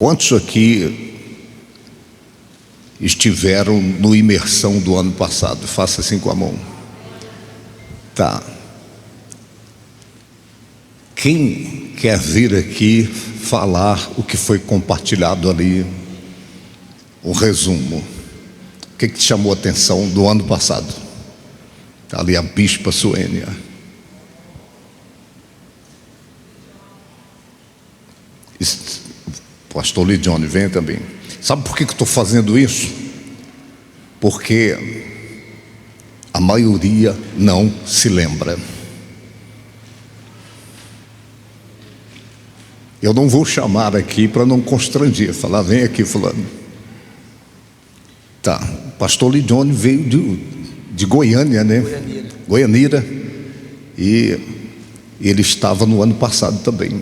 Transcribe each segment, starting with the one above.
Quantos aqui estiveram no imersão do ano passado? Faça assim com a mão. Tá. Quem quer vir aqui falar o que foi compartilhado ali? O resumo. O que te chamou a atenção do ano passado? Está ali a bispa Suênia. Pastor Lidione, venha também. Sabe por que eu estou fazendo isso? Porque a maioria não se lembra. Eu não vou chamar aqui para não constranger, falar, vem aqui fulano. Tá, pastor Lidione veio de Goiânia, né? Goianira. E ele estava no ano passado também.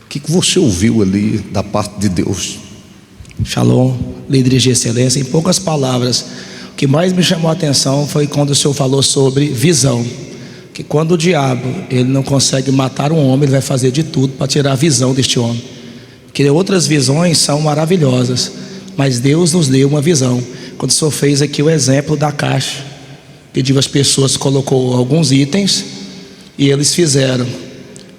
O que você ouviu ali da parte de Deus? Shalom, líderes de excelência. Em poucas palavras, o que mais me chamou a atenção foi quando o senhor falou sobre visão. Que quando o diabo ele não consegue matar um homem, ele vai fazer de tudo para tirar a visão deste homem. Porque outras visões são maravilhosas, mas Deus nos deu uma visão. Quando o senhor fez aqui o exemplo da caixa, pediu às pessoas, colocou alguns itens e eles fizeram.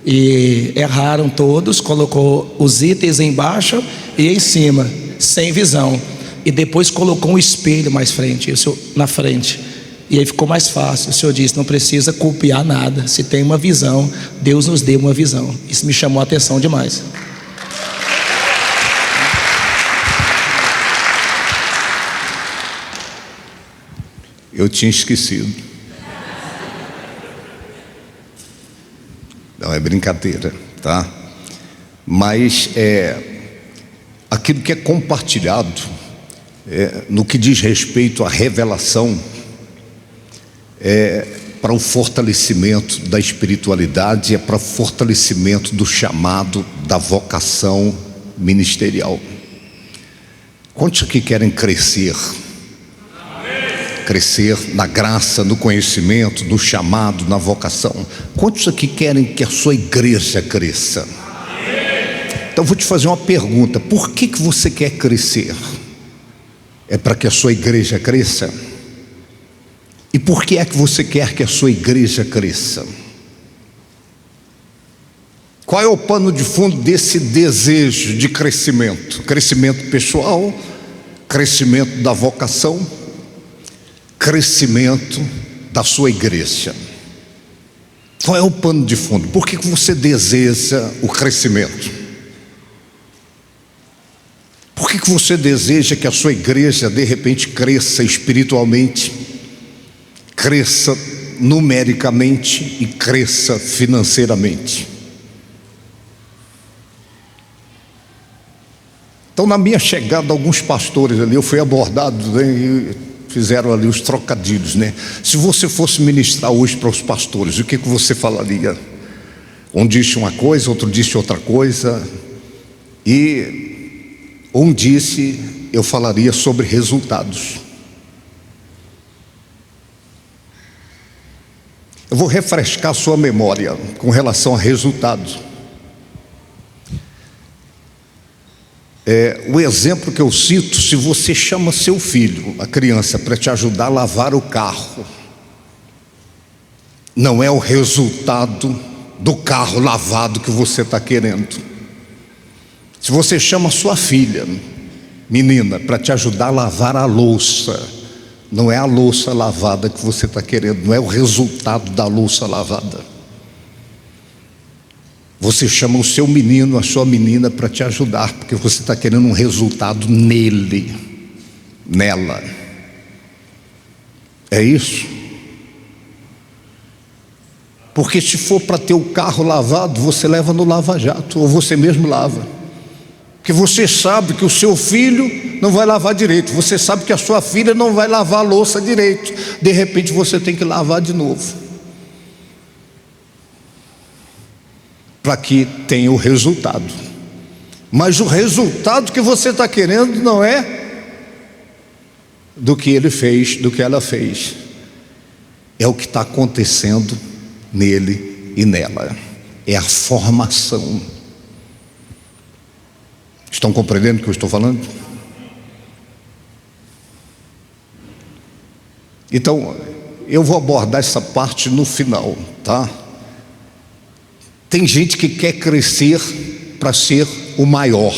E erraram todos, colocou os itens embaixo e em cima, sem visão. E depois colocou um espelho mais frente, na frente. E aí ficou mais fácil. O senhor disse, não precisa copiar nada. Se tem uma visão, Deus nos deu uma visão. Isso me chamou a atenção demais. Eu tinha esquecido. Não, é brincadeira, tá? Mas aquilo que é compartilhado, no que diz respeito à revelação, para o fortalecimento da espiritualidade, é para o fortalecimento do chamado, da vocação ministerial. Quantos aqui querem crescer? Crescer na graça, no conhecimento, no chamado, na vocação. Quantos aqui querem que a sua igreja cresça? Então vou te fazer uma pergunta: por que você quer crescer? É para que a sua igreja cresça? E por que é que você quer que a sua igreja cresça? Qual é o pano de fundo desse desejo de crescimento? Crescimento pessoal, crescimento da vocação, crescimento da sua igreja. Qual é o pano de fundo? Por que você deseja o crescimento? Por que você deseja que a sua igreja de repente cresça espiritualmente, cresça numericamente e cresça financeiramente? Então, na minha chegada, alguns pastores ali, eu fui abordado, né, e fizeram ali os trocadilhos, né? Se você fosse ministrar hoje para os pastores, o que você falaria? Um disse uma coisa, outro disse outra coisa. E um disse, eu falaria sobre resultados. Eu vou refrescar sua memória com relação a resultados. O exemplo que eu cito: se você chama seu filho, a criança, para te ajudar a lavar o carro, não é o resultado do carro lavado que você está querendo. Se você chama sua filha, menina, para te ajudar a lavar a louça, não é a louça lavada que você está querendo, não é o resultado da louça lavada. Você chama o seu menino, a sua menina, para te ajudar, porque você está querendo um resultado nele, nela. É isso? Porque se for para ter o carro lavado, você leva no lava-jato, ou você mesmo lava. Porque você sabe que o seu filho não vai lavar direito, você sabe que a sua filha não vai lavar a louça direito. De repente você tem que lavar de novo, para que tenha o resultado. Mas o resultado que você está querendo não é do que ele fez, do que ela fez. É o que está acontecendo nele e nela. É a formação. Estão compreendendo o que eu estou falando? Então, eu vou abordar essa parte no final, tá? Tem gente que quer crescer para ser o maior.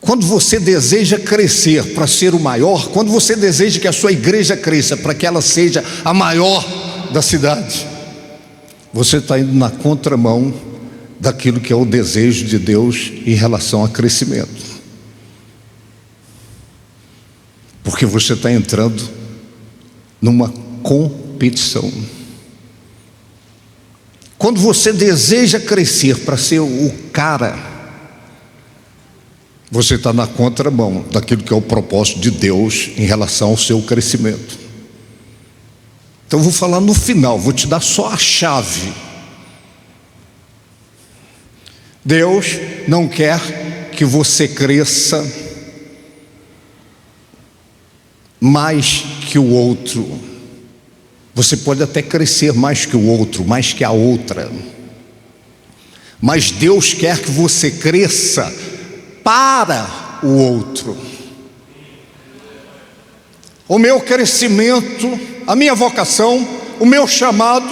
Quando você deseja crescer para ser o maior, quando você deseja que a sua igreja cresça para que ela seja a maior da cidade, você está indo na contramão daquilo que é o desejo de Deus em relação a crescimento. Porque você está entrando numa competição. Quando você deseja crescer para ser o cara, você está na contramão daquilo que é o propósito de Deus em relação ao seu crescimento. Então eu vou falar no final, vou te dar só a chave. Deus não quer que você cresça mais que o outro. Você pode até crescer mais que o outro, mais que a outra, mas Deus quer que você cresça para o outro. O meu crescimento, a minha vocação, o meu chamado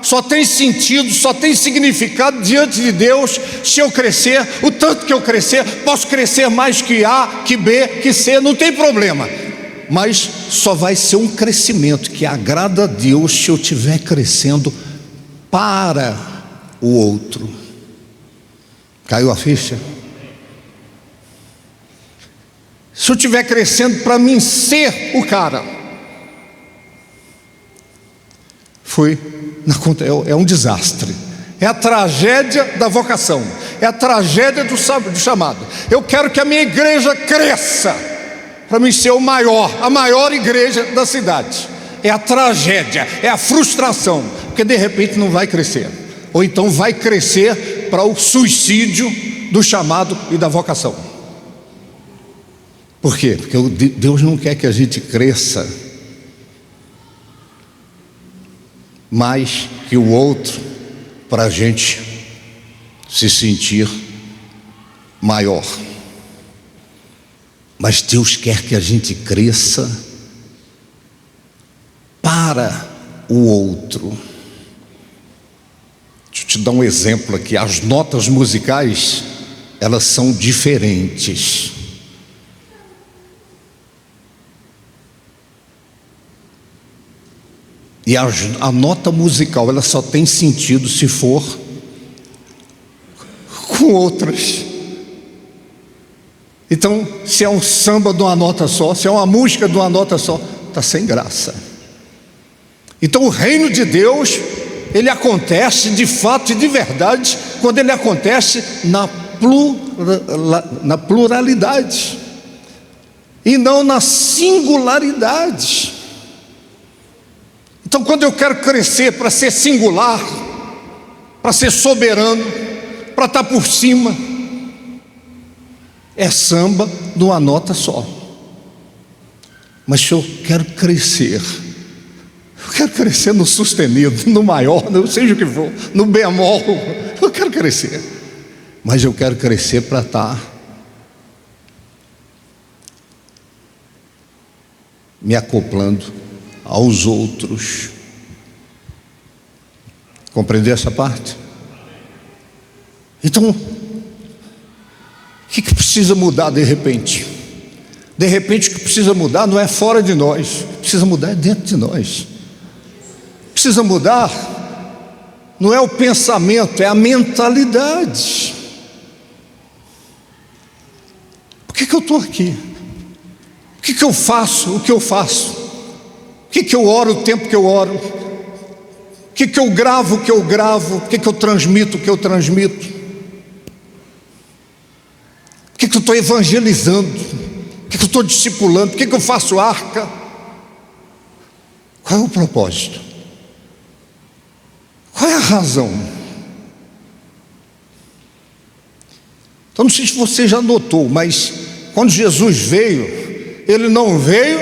só tem sentido, só tem significado diante de Deus se eu crescer o tanto que eu crescer. Posso crescer mais que A, que B, que C, não tem problema, mas só vai ser um crescimento que agrada a Deus se eu estiver crescendo para o outro. Caiu a ficha? Se eu estiver crescendo para mim ser o cara, é um desastre. É a tragédia da vocação, é a tragédia do chamado. Eu quero que a minha igreja cresça para mim ser a maior igreja da cidade. É a tragédia, é a frustração, porque de repente não vai crescer, ou então vai crescer para o suicídio do chamado e da vocação. Por quê? Porque Deus não quer que a gente cresça mais que o outro para a gente se sentir maior. Mas Deus quer que a gente cresça para o outro. Deixa eu te dar um exemplo aqui. As notas musicais, elas são diferentes. E a nota musical, ela só tem sentido se for com outras. Então, se é um samba de uma nota só, se é uma música de uma nota só, está sem graça. Então o reino de Deus, ele acontece de fato e de verdade, quando ele acontece na pluralidade, e não na singularidade. Então quando eu quero crescer para ser singular, para ser soberano, para estar por cima, é samba de uma nota só. Mas se eu quero crescer, eu quero crescer no sustenido, no maior, não seja o que for, no bemol, eu quero crescer, mas eu quero crescer para estar me acoplando aos outros. Compreendeu essa parte? Então, o que precisa mudar de repente? De repente o que precisa mudar não é fora de nós, precisa mudar é dentro de nós. Precisa mudar não é o pensamento, é a mentalidade. Por que eu estou aqui? O que eu faço? O que eu faço? O que eu oro o tempo que eu oro? O que eu gravo o que eu gravo? O que eu transmito o que eu transmito? Por que eu estou evangelizando? Por que eu estou discipulando? Por que eu faço arca? Qual é o propósito? Qual é a razão? Então não sei se você já notou, mas quando Jesus veio, ele não veio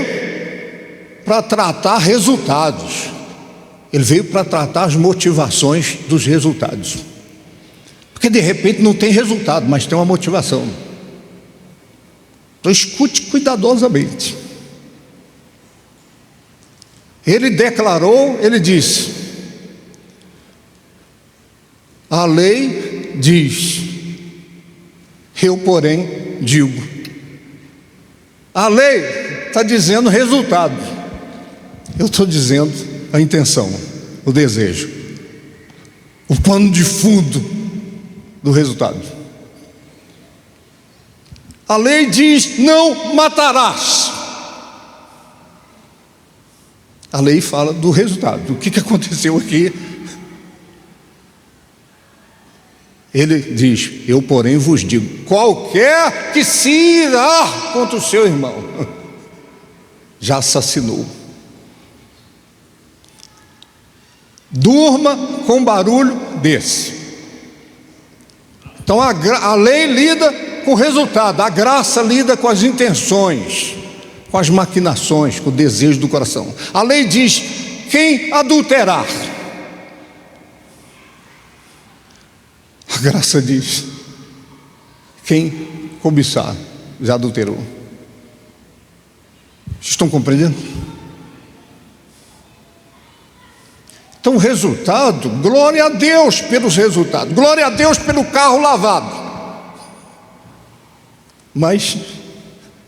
para tratar resultados, ele veio para tratar as motivações dos resultados. Porque de repente não tem resultado, mas tem uma motivação. Então escute cuidadosamente. Ele declarou, ele disse: a lei diz, eu porém digo. A lei está dizendo resultado, eu estou dizendo a intenção, o desejo, o pano de fundo do resultado. A lei diz: não matarás. A lei fala do resultado. O que aconteceu aqui? Ele diz: eu porém vos digo, qualquer que se irá contra o seu irmão, já assassinou. Durma com barulho desse. Então a lei lida com o resultado, a graça lida com as intenções, com as maquinações, com o desejo do coração. A lei diz: quem adulterar. A graça diz: quem cobiçar já adulterou. Vocês estão compreendendo? Então o resultado, glória a Deus pelos resultados, glória a Deus pelo carro lavado. Mas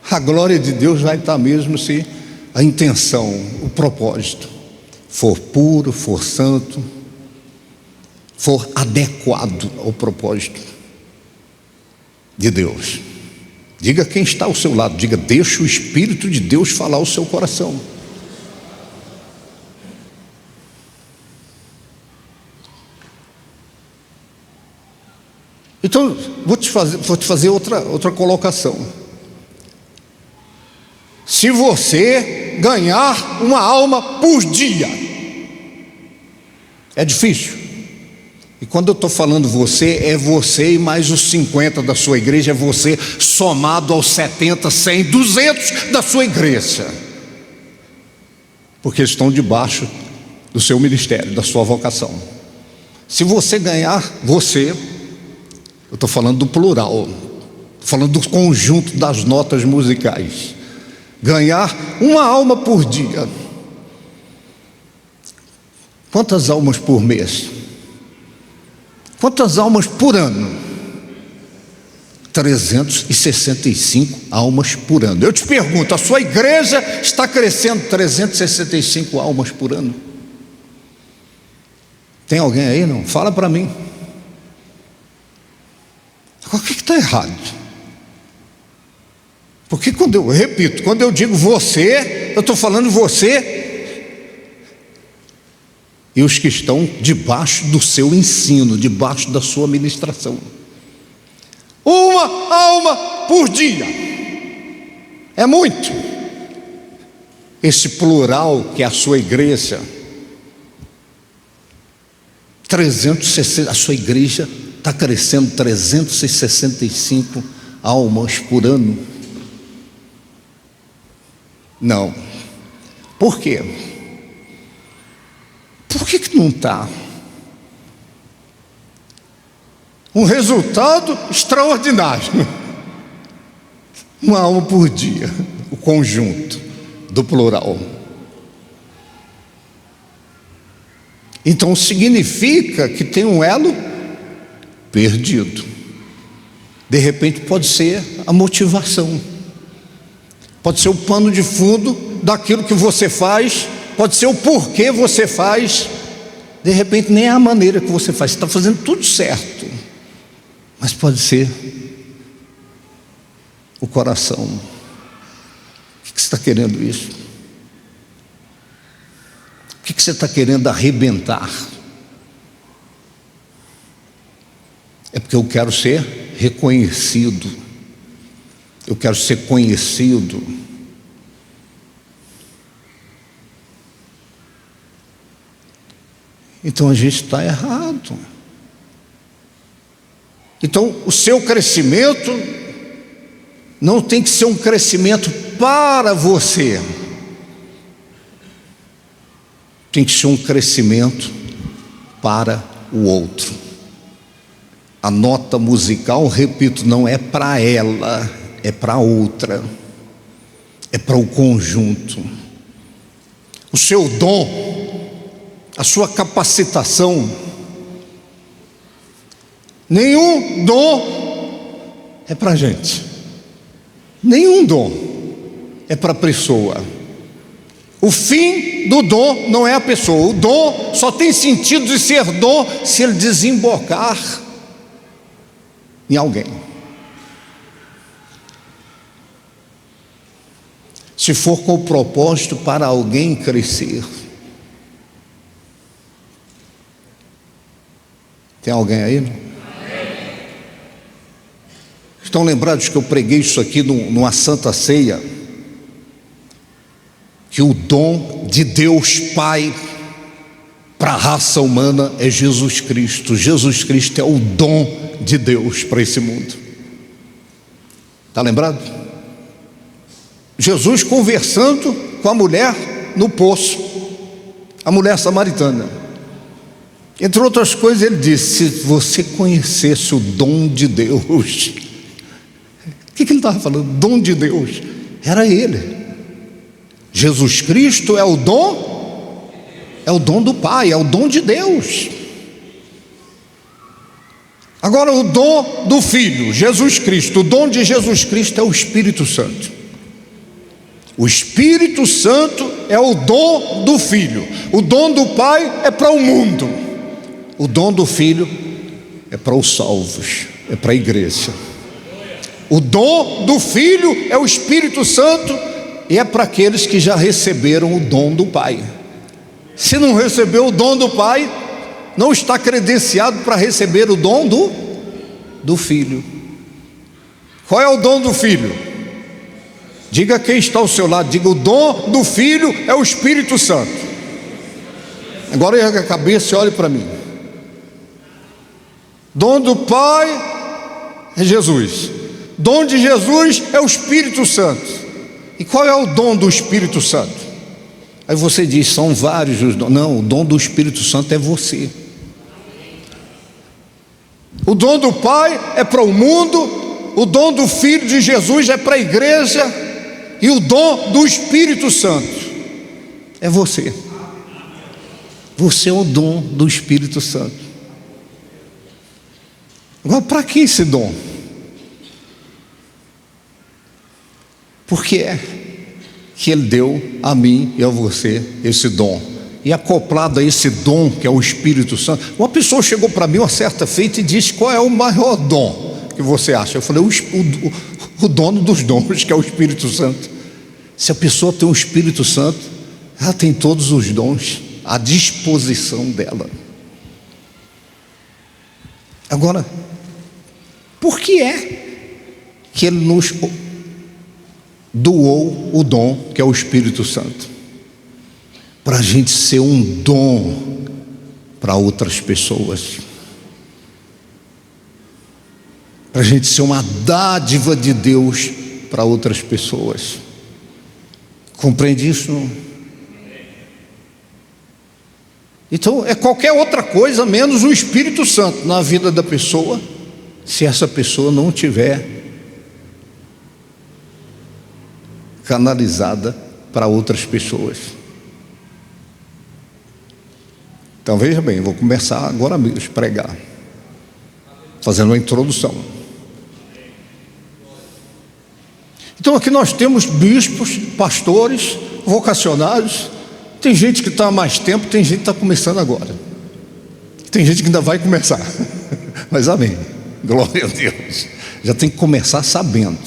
a glória de Deus vai estar mesmo se a intenção, o propósito for puro, for santo, for adequado ao propósito de Deus. Diga quem está ao seu lado, diga: deixa o Espírito de Deus falar ao seu coração. Então, vou te fazer outra colocação. Se você ganhar uma alma por dia, é difícil. E quando eu estou falando você, é você e mais os 50 da sua igreja, é você somado aos 70, 100, 200 da sua igreja. Porque eles estão debaixo do seu ministério, da sua vocação. Se você ganhar, eu estou falando do plural, estou falando do conjunto das notas musicais, ganhar uma alma por dia. Quantas almas por mês? Quantas almas por ano? 365 almas por ano. Eu te pergunto, a sua igreja está crescendo 365 almas por ano? Tem alguém aí? Não? Fala para mim. O que está errado? Porque quando eu digo você, eu estou falando você e os que estão debaixo do seu ensino, debaixo da sua ministração. Uma alma por dia é muito. Esse plural que é a sua igreja, 360, a sua igreja está crescendo 365 almas por ano. Não. Por quê? Por que não está? Um resultado extraordinário. Uma alma por dia, o conjunto do plural. Então significa que tem um elo perdido. De repente pode ser a motivação, pode ser o pano de fundo daquilo que você faz, pode ser o porquê você faz. De repente nem é a maneira que você faz, você está fazendo tudo certo, mas pode ser o coração. O que você está querendo isso? O que você está querendo arrebentar? É porque eu quero ser reconhecido, eu quero ser conhecido. Então a gente está errado. Então o seu crescimento não tem que ser um crescimento para você, tem que ser um crescimento para o outro. A nota musical, repito, não é para ela, é para outra, é para o conjunto. O seu dom, a sua capacitação, nenhum dom é para a gente, nenhum dom é para a pessoa. O fim do dom não é a pessoa. O dom só tem sentido de ser dom se ele desembocar em alguém. Se for com o propósito para alguém crescer. Tem alguém aí? Não? Estão lembrados que eu preguei isso aqui numa Santa Ceia? Que o dom de Deus Pai para a raça humana é Jesus Cristo. Jesus Cristo é o dom de Deus para esse mundo. Está lembrado? Jesus conversando com a mulher no poço, a mulher samaritana. Entre outras coisas, ele disse: se você conhecesse o dom de Deus. O que ele estava falando? Dom de Deus. Era ele. Jesus Cristo é o dom do Pai, é o dom de Deus. Agora, o dom do Filho, Jesus Cristo, o dom de Jesus Cristo é o Espírito Santo. O Espírito Santo é o dom do Filho. O dom do Pai é para o mundo. O dom do Filho é para os salvos, é para a igreja. O dom do Filho é o Espírito Santo e é para aqueles que já receberam o dom do Pai. Se não recebeu o dom do Pai, não está credenciado para receber o dom do Filho. Qual é o dom do Filho? Diga quem está ao seu lado, diga: o dom do Filho é o Espírito Santo. Agora erga a cabeça e olhe para mim. Dom do Pai é Jesus. Dom de Jesus é o Espírito Santo. E qual é o dom do Espírito Santo? Aí você diz: são vários os dons. Não, o dom do Espírito Santo é você. O dom do Pai é para o mundo, o dom do Filho de Jesus é para a igreja, e o dom do Espírito Santo é você. Você é o dom do Espírito Santo. Agora, para que esse dom? Por que é que Ele deu a mim e a você esse dom? E acoplado a esse dom que é o Espírito Santo, uma pessoa chegou para mim uma certa feita e disse: qual é o maior dom que você acha? Eu falei: o dono dos dons, que é o Espírito Santo. Se a pessoa tem o Espírito Santo, ela tem todos os dons à disposição dela. Agora, por que é que Ele nos doou o dom que é o Espírito Santo? Para a gente ser um dom para outras pessoas, para a gente ser uma dádiva de Deus para outras pessoas. Compreende isso? Não? Então é qualquer outra coisa menos o Espírito Santo na vida da pessoa, se essa pessoa não tiver canalizada para outras pessoas. Então veja bem, eu vou começar agora mesmo a pregar, fazendo uma introdução. Então aqui nós temos bispos, pastores, vocacionados. Tem gente que está há mais tempo, tem gente que está começando agora, tem gente que ainda vai começar. Mas amém, glória a Deus. Já tem que começar sabendo.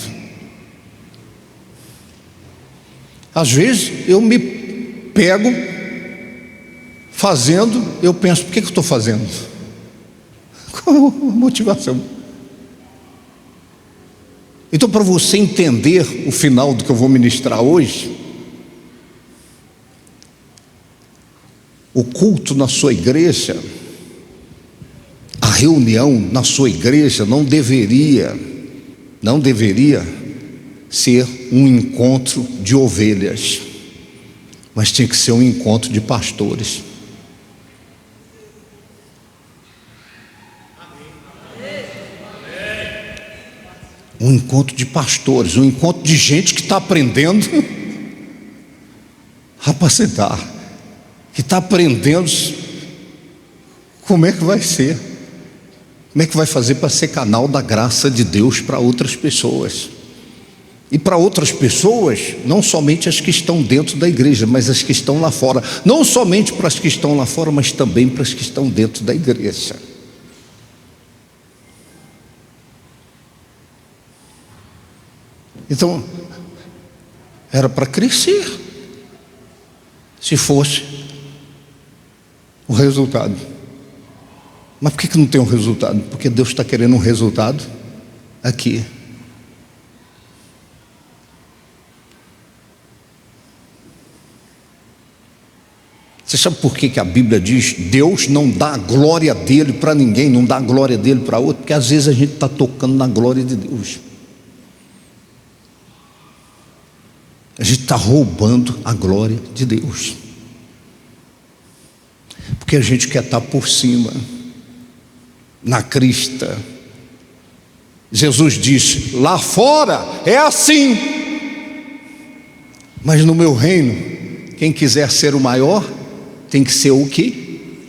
Às vezes eu me pego fazendo, eu penso: por que eu estou fazendo? Qual a motivação? Então, para você entender o final do que eu vou ministrar hoje, o culto na sua igreja, a reunião na sua igreja não deveria ser um encontro de ovelhas, mas tinha que ser um encontro de pastores. Um encontro de pastores, um encontro de gente que está aprendendo a apacentar, que está aprendendo como é que vai ser, como é que vai fazer para ser canal da graça de Deus para outras pessoas. E para outras pessoas, não somente as que estão dentro da igreja, mas as que estão lá fora. Não somente para as que estão lá fora, mas também para as que estão dentro da igreja. Então, era para crescer, se fosse o resultado. Mas por que não tem um resultado? Porque Deus está querendo um resultado aqui. Você sabe por que a Bíblia diz Deus não dá a glória dele para ninguém, não dá a glória dele para outro? Porque às vezes a gente está tocando na glória de Deus. A gente está roubando a glória de Deus. Porque a gente quer estar por cima, na crista. Jesus disse: lá fora é assim, mas no meu reino, quem quiser ser o maior, tem que ser o que?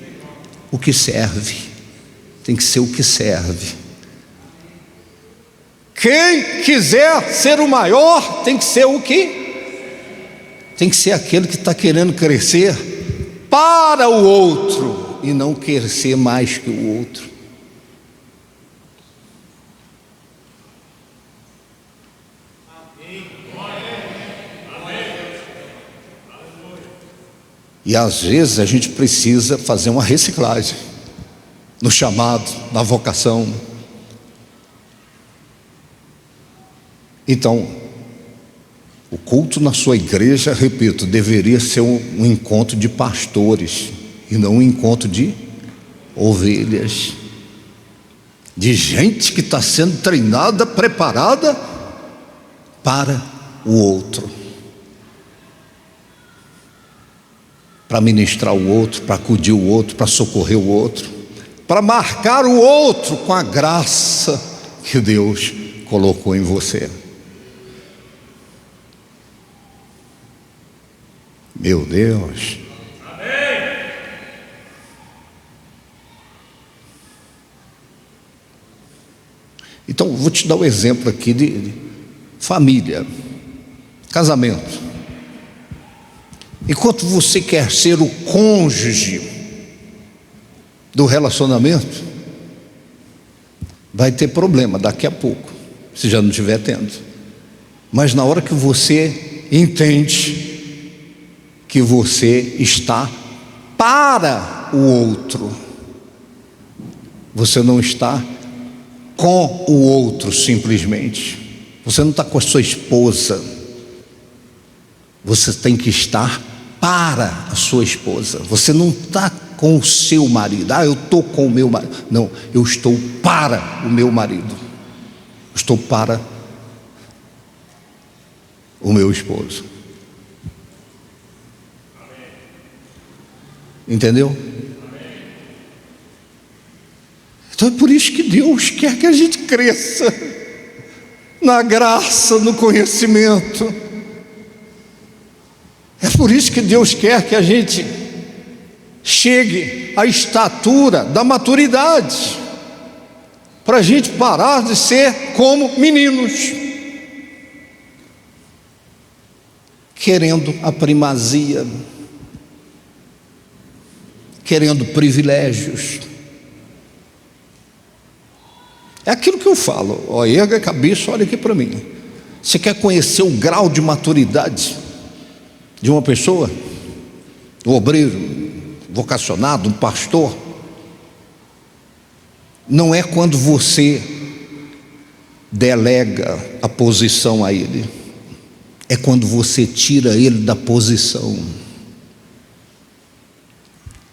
O que serve. Tem que ser o que serve. Quem quiser ser o maior, tem que ser o que? Tem que ser aquele que está querendo crescer para o outro e não querer ser mais que o outro. E às vezes a gente precisa fazer uma reciclagem no chamado, na vocação. Então, o culto na sua igreja, repito, deveria ser um encontro de pastores e não um encontro de ovelhas, de gente que está sendo treinada, preparada para o outro, para ministrar o outro, para acudir o outro, para socorrer o outro, para marcar o outro com a graça que Deus colocou em você. Meu Deus. Amém. Então, vou te dar um exemplo aqui de família, casamento. Enquanto você quer ser o cônjuge do relacionamento, vai ter problema daqui a pouco, se já não estiver tendo. Mas na hora que você entende que você está para o outro, você não está com o outro simplesmente, você não está com a sua esposa, você tem que estar para a sua esposa. Você não está com o seu marido. Eu estou com o meu marido. Não, eu estou para o meu marido. Estou para o meu esposo. Entendeu? Então é por isso que Deus quer que a gente cresça na graça, no conhecimento. É por isso que Deus quer que a gente chegue à estatura da maturidade, para a gente parar de ser como meninos, querendo a primazia, querendo privilégios. É aquilo que eu falo, erga a cabeça, olha aqui para mim. Você quer conhecer o grau de maturidade de uma pessoa, um obreiro, vocacionado, um pastor? Não é quando você delega a posição a ele, é quando você tira ele da posição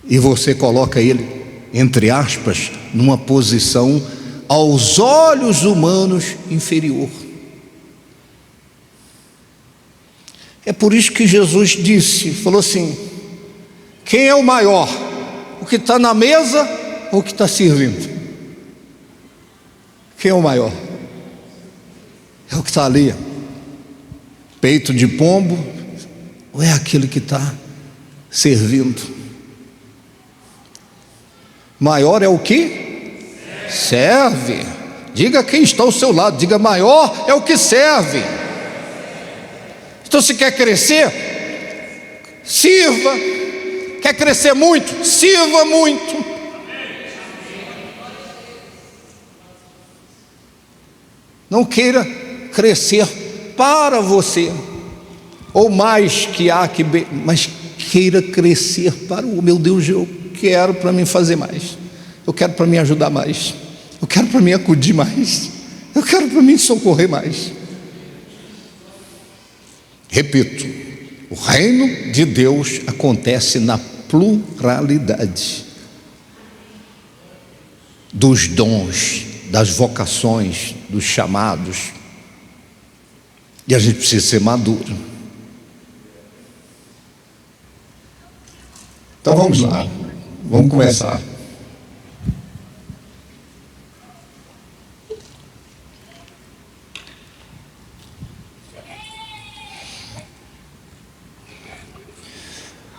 e você coloca ele, entre aspas, numa posição aos olhos humanos inferior. É por isso que Jesus disse, falou assim: quem é o maior? O que está na mesa ou o que está servindo? Quem é o maior? É o que está ali, peito de pombo, ou é aquele que está servindo? Maior é o que serve. Diga quem está ao seu lado, diga: maior é o que serve. Então, se quer crescer, sirva. Quer crescer muito, sirva muito. Não queira crescer para você, ou mais que há que, mas queira crescer para o meu Deus. Eu quero para mim fazer mais, eu quero para mim ajudar mais, eu quero para mim acudir mais, eu quero para mim socorrer mais. Repito, o reino de Deus acontece na pluralidade dos dons, das vocações, dos chamados, e a gente precisa ser maduro. Então vamos lá, vamos começar.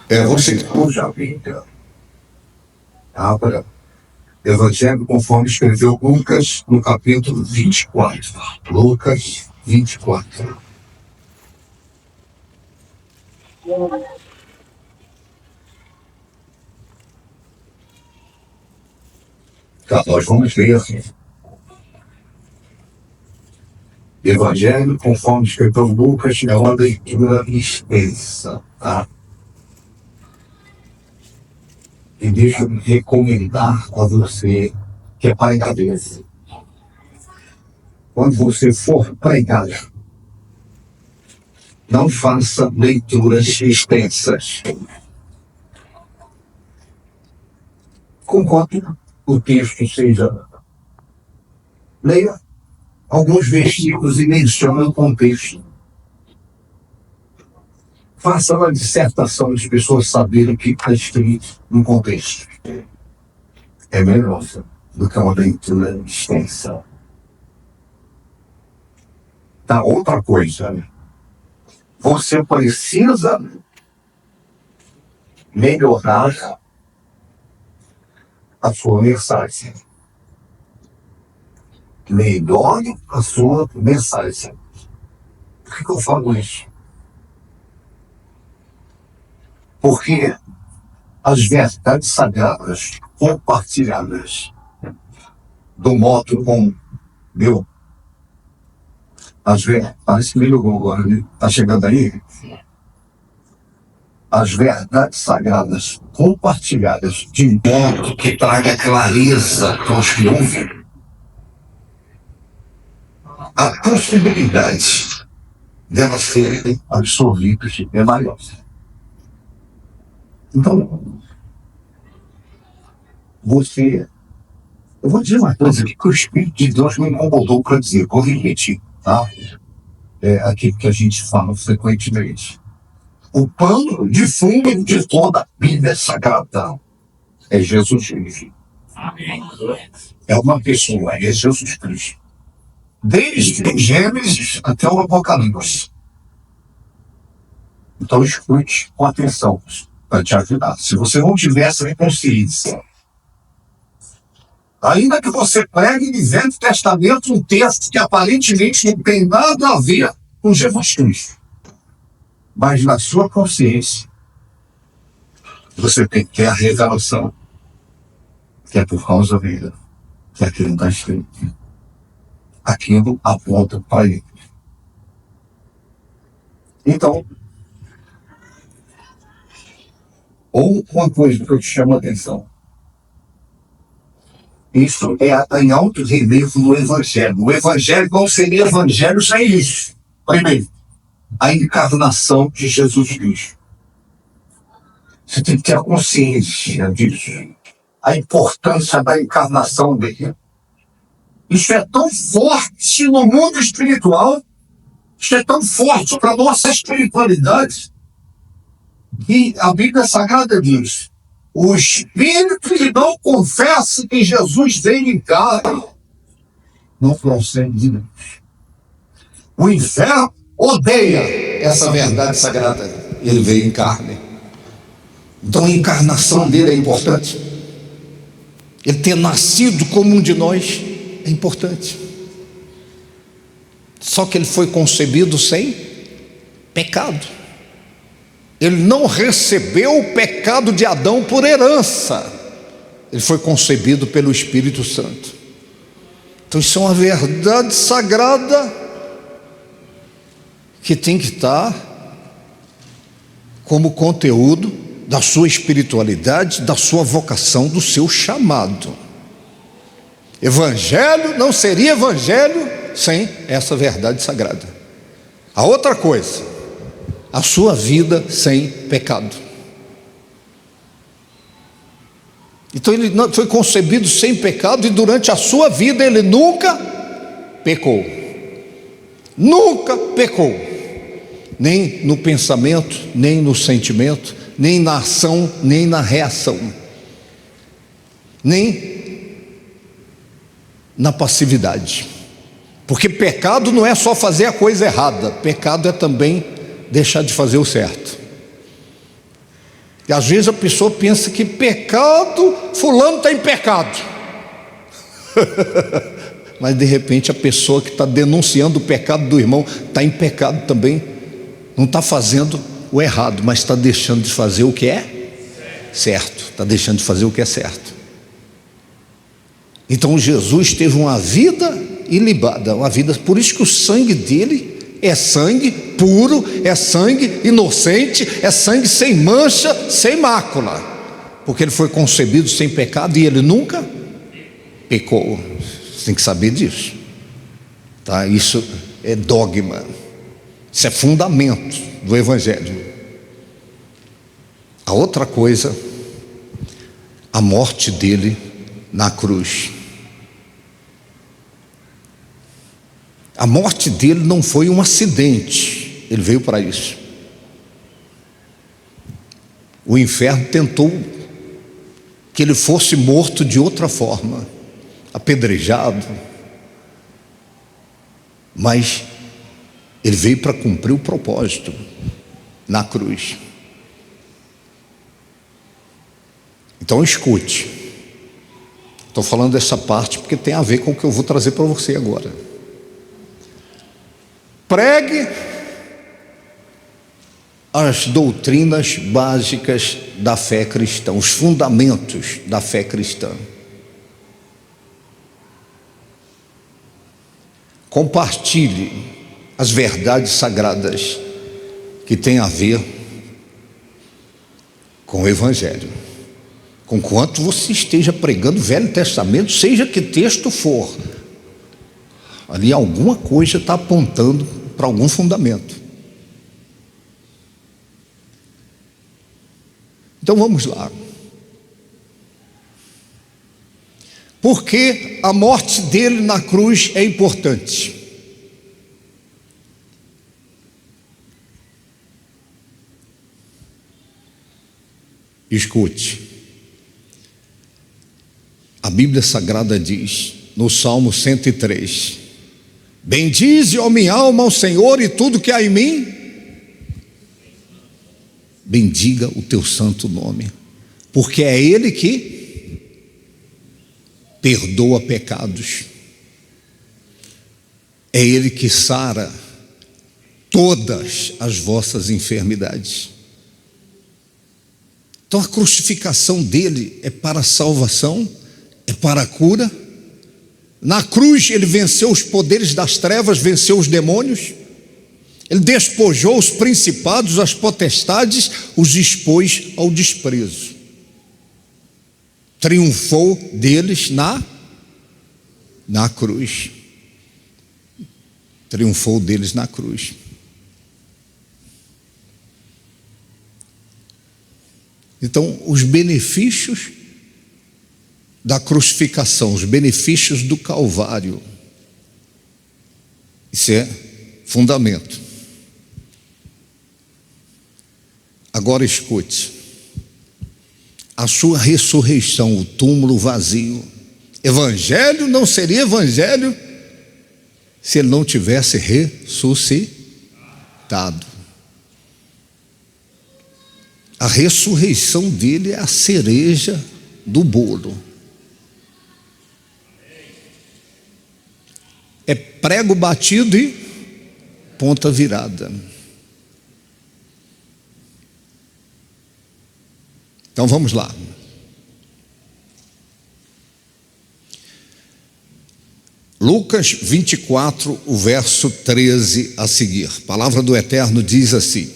Você já viu, abra Evangelho conforme escreveu Lucas, no capítulo 24. Lucas 24. Tá, nós vamos ler Evangelho conforme escreveu Lucas, é uma leitura extensa, tá? E deixa eu recomendar a você que é pai da cabeça. Quando você for pregar, não faça leituras extensas. Conquanto o texto seja, leia alguns versículos e mencione o contexto. Faça uma dissertação de pessoas saberem o que está escrito no contexto. É melhor do que uma leitura extensa. Tá, outra coisa. Você precisa melhorar a sua mensagem. Melhore a sua mensagem. Por que eu falo isso? Porque as verdades sagradas compartilhadas do modo como parece que melhorou agora, né? Tá chegando aí? As verdades sagradas compartilhadas de modo que traga clareza aos que ouvem, a possibilidade delas serem absorvidas é maior. Então, eu vou dizer uma coisa que o Espírito de Deus me incomodou para dizer, vou repetir, tá? É aquilo que a gente fala frequentemente. O pano de fundo de toda a Bíblia Sagrada é Jesus Cristo. É uma pessoa, é Jesus Cristo. Desde Gênesis até o Apocalipse. Então escute com atenção para te ajudar. Se você não tiver essa consciência, ainda que você pregue no Velho Testamento um texto que aparentemente não tem nada a ver com Jesus Cristo, mas na sua consciência você tem que ter a revelação que é por causa dele, que aquilo está escrito. Aquilo aponta para ele. Então, ou uma coisa que eu te chamo a atenção, isso é em alto relevo no Evangelho. O Evangelho não seria Evangelho sem isso. Primeiro, a encarnação de Jesus Cristo. Você tem que ter a consciência disso. A importância da encarnação dele. Isso é tão forte no mundo espiritual, isso é tão forte para a nossa espiritualidade, que a Bíblia Sagrada diz: o Espírito que não confessa que Jesus veio em carne não procede de Deus. O inferno odeia essa verdade sagrada. Ele veio em carne. Então a encarnação dele é importante. Ele ter nascido como um de nós é importante. Só que ele foi concebido sem pecado. Ele não recebeu o pecado de Adão por herança. Ele foi concebido pelo Espírito Santo. Então isso é uma verdade sagrada que tem que estar como conteúdo da sua espiritualidade, da sua vocação, do seu chamado. Evangelho não seria evangelho sem essa verdade sagrada. A outra coisa, a sua vida sem pecado. Então ele foi concebido sem pecado e durante a sua vida ele nunca pecou. Nunca pecou. Nem no pensamento, nem no sentimento, nem na ação, nem na reação, nem na passividade. Porque pecado não é só fazer a coisa errada, pecado é também deixar de fazer o certo. E às vezes a pessoa pensa que pecado, fulano está em pecado. Mas de repente a pessoa que está denunciando o pecado do irmão está em pecado também. Não está fazendo o errado, mas está deixando de fazer o que é certo. Está deixando de fazer o que é certo. Então Jesus teve uma vida ilibada, uma vida, por isso que o sangue dele é sangue puro, é sangue inocente, é sangue sem mancha, sem mácula, porque ele foi concebido sem pecado e ele nunca pecou. Você tem que saber disso, tá? Isso é dogma, isso é fundamento do Evangelho. A outra coisa, a morte dele na cruz. A morte dele não foi um acidente, ele veio para isso. O inferno tentou que ele fosse morto de outra forma, apedrejado, mas ele veio para cumprir o propósito na cruz. Então escute, estou falando dessa parte porque tem a ver com o que eu vou trazer para você agora. Pregue as doutrinas básicas da fé cristã, os fundamentos da fé cristã. Compartilhe as verdades sagradas que têm a ver com o Evangelho. Conquanto você esteja pregando o Velho Testamento, seja que texto for, ali alguma coisa está apontando para algum fundamento. Então vamos lá. Por que a morte dele na cruz é importante? Escute. A Bíblia Sagrada diz, no Salmo 103, bendize, ó minha alma, ao Senhor, e tudo que há em mim, bendiga o teu santo nome, porque é Ele que perdoa pecados, é Ele que sara todas as vossas enfermidades. Então a crucificação dele é para a salvação, é para a cura. Na cruz ele venceu os poderes das trevas, venceu os demônios, ele despojou os principados, as potestades, os expôs ao desprezo, triunfou deles na cruz, triunfou deles na cruz. Então os benefícios da crucificação, os benefícios do Calvário, isso é fundamento. Agora escute, a sua ressurreição, o túmulo vazio, evangelho não seria evangelho se ele não tivesse ressuscitado. A ressurreição dele é a cereja do bolo. É prego batido e ponta virada. Então vamos lá. Lucas 24, o verso 13 a seguir. A palavra do Eterno diz assim: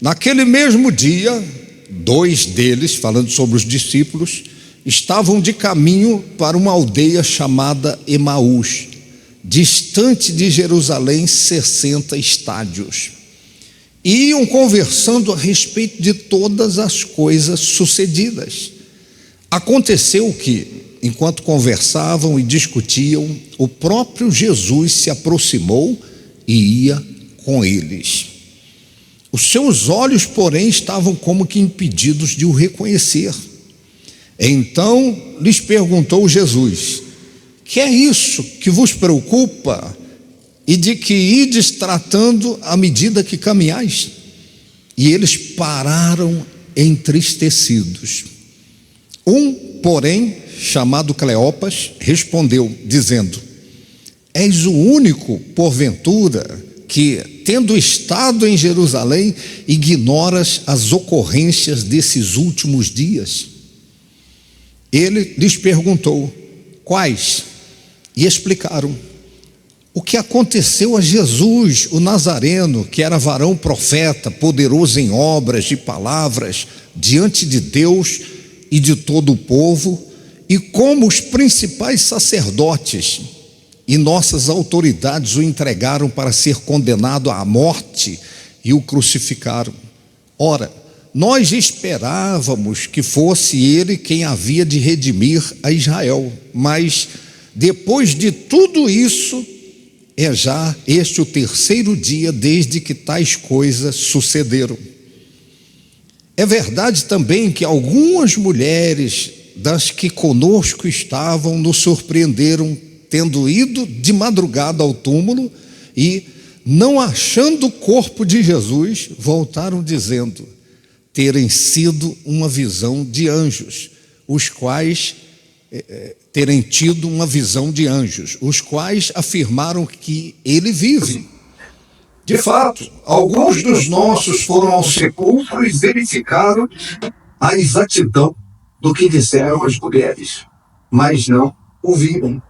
naquele mesmo dia, 2 deles, falando sobre os discípulos, estavam de caminho para uma aldeia chamada Emaús, distante de Jerusalém 60 estádios. E iam conversando a respeito de todas as coisas sucedidas. Aconteceu que, enquanto conversavam e discutiam, o próprio Jesus se aproximou e ia com eles. Os seus olhos, porém, estavam como que impedidos de o reconhecer. Então lhes perguntou Jesus: que é isso que vos preocupa? E de que ides tratando à medida que caminhais? E eles pararam entristecidos. Um, porém, chamado Cleopas, respondeu, dizendo: és o único, porventura, que, tendo estado em Jerusalém, ignoras as ocorrências desses últimos dias? Ele lhes perguntou: quais? E explicaram o que aconteceu a Jesus, o Nazareno, que era varão profeta, poderoso em obras e palavras, diante de Deus e de todo o povo, e como os principais sacerdotes e nossas autoridades o entregaram para ser condenado à morte e o crucificaram. Ora, nós esperávamos que fosse ele quem havia de redimir a Israel, mas depois de tudo isso, é já este o 3º dia desde que tais coisas sucederam. É verdade também que algumas mulheres das que conosco estavam nos surpreenderam, tendo ido de madrugada ao túmulo e, não achando o corpo de Jesus, voltaram dizendo terem sido uma visão de anjos, os quais terem tido uma visão de anjos, os quais afirmaram que ele vive. De fato, alguns dos nossos foram ao sepulcro e verificaram a exatidão do que disseram as mulheres, mas não o viram.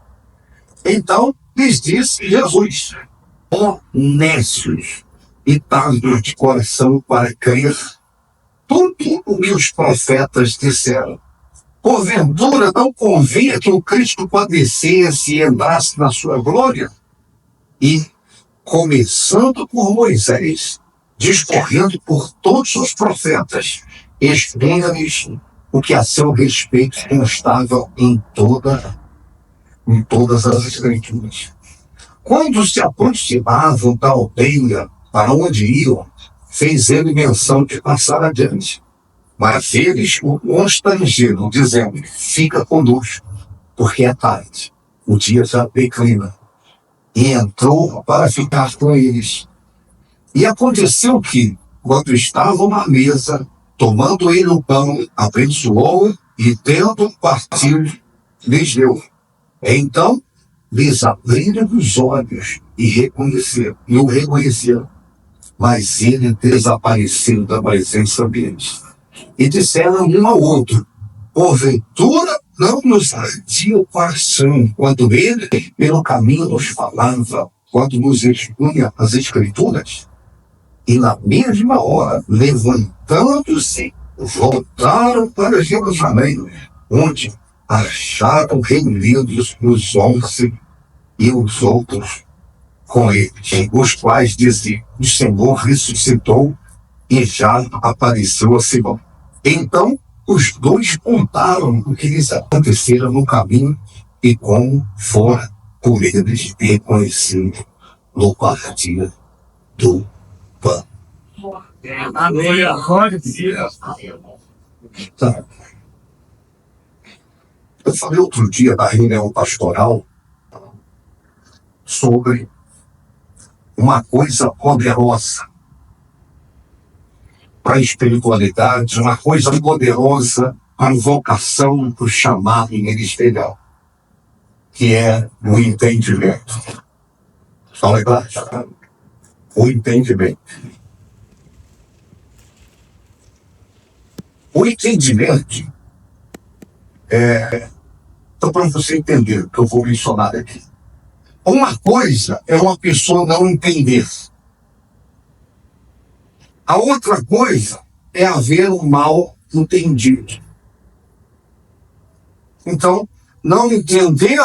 Então lhes disse Jesus: ó nécios e tardos de coração para crer tudo o que os profetas disseram. Porventura não convinha que o Cristo padecesse e entrasse na sua glória? E, começando por Moisés, discorrendo por todos os profetas, expunha-lhes o que a seu respeito constava em todas as escrituras. Quando se aproximavam da aldeia para onde iam, fez ele menção de passar adiante. Mas eles o constrangeram, dizendo: fica conosco, porque é tarde, o dia já declina. E entrou para ficar com eles. E aconteceu que, quando estavam à mesa, tomando ele o pão, abençoou e, tendo partido, lhes deu. Então lhes abriram os olhos e o reconheceram. Mas ele desapareceu da presença deles. E disseram um ao outro: porventura não nos ardia o coração quando ele pelo caminho nos falava, quando nos expunha as escrituras? E na mesma hora, levantando-se, voltaram para Jerusalém, onde acharam reunidos os 11 e os outros com eles, os quais diziam: o Senhor ressuscitou e já apareceu a Simão. Então os 2 contaram o que lhes acontecera no caminho e como fora por eles reconhecido no partir do pão. Tá. Eu falei outro dia na reunião pastoral sobre uma coisa poderosa para a espiritualidade, uma coisa poderosa para a vocação, para o chamado ministerial, que é o entendimento. Fala claro? O entendimento. O entendimento então, para você entender o que eu vou mencionar aqui. Uma coisa é uma pessoa não entender. A outra coisa é haver um mal entendido. Então, não entender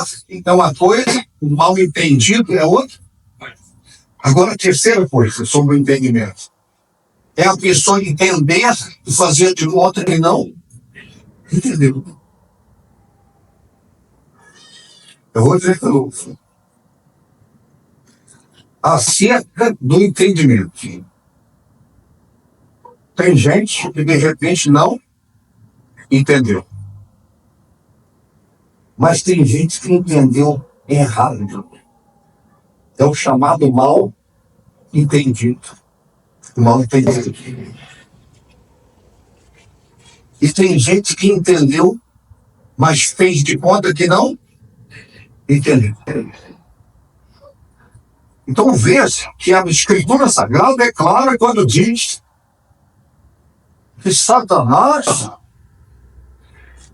é uma coisa, o mal entendido é outra. Agora, a terceira coisa sobre o entendimento é a pessoa entender e fazer de conta que não entendeu. Eu vou dizer de novo. Acerca do entendimento. Tem gente que de repente não entendeu. Mas tem gente que entendeu errado. É o chamado mal entendido. Mal entendido. E tem gente que entendeu, mas fez de conta que não entendeu. Então veja que a Escritura Sagrada é clara quando diz que Satanás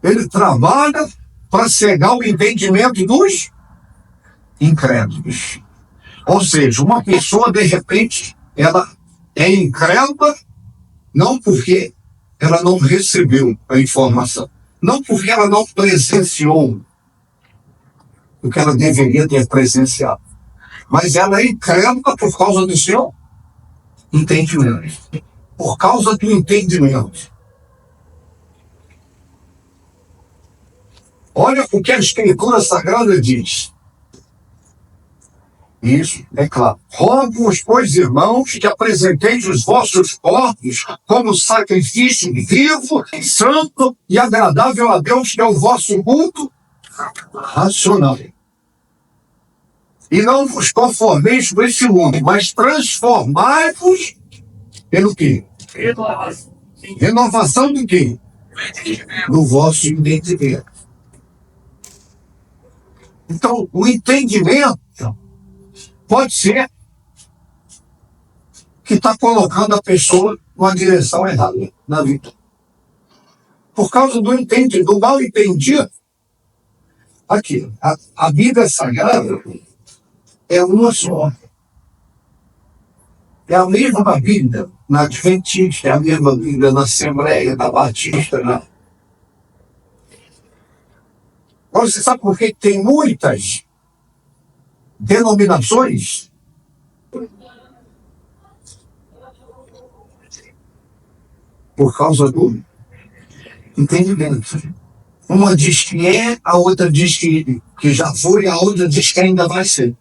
ele trabalha para cegar o entendimento dos incrédulos. Ou seja, uma pessoa, de repente, ela é incrédula não porque ela não recebeu a informação, não porque ela não presenciou o que ela deveria ter presenciado, mas ela é incrédula por causa do seu entendimento, por causa do entendimento. Olha o que a Escritura Sagrada diz. Isso, é claro. Rogo-vos, pois, irmãos, que apresenteis os vossos corpos como sacrifício vivo, santo e agradável a Deus, que é o vosso culto racional. E não vos conformeis com esse mundo, mas transformai-vos pelo quê? Renovação do quê? Do vosso entendimento. Então, o entendimento pode ser que está colocando a pessoa numa direção errada na vida. Por causa do entendido, do mal entendido. Aqui, a Bíblia Sagrada é uma só. É a mesma Bíblia na Adventista, é a mesma Bíblia na Assembleia, na Batista. Né? Agora, você sabe por que tem muitas denominações? Por causa do entendimento. Uma diz que é, a outra diz que já foi, a outra diz que ainda vai ser.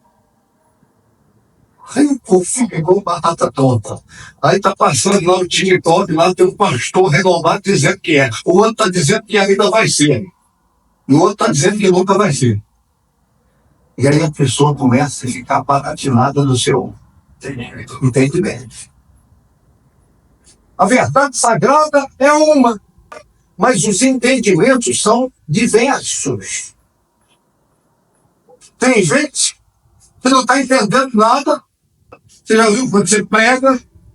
Aí o povo fica igual batata tonta. Aí tá passando lá no TikTok, lá tem um pastor renomado dizendo que é. O outro tá dizendo que ainda vai ser. E o outro tá dizendo que nunca vai ser. E aí a pessoa começa a ficar baratinada no seu entendimento. A verdade sagrada é uma, mas os entendimentos são diversos. Tem gente que não está entendendo nada. Você já viu quando você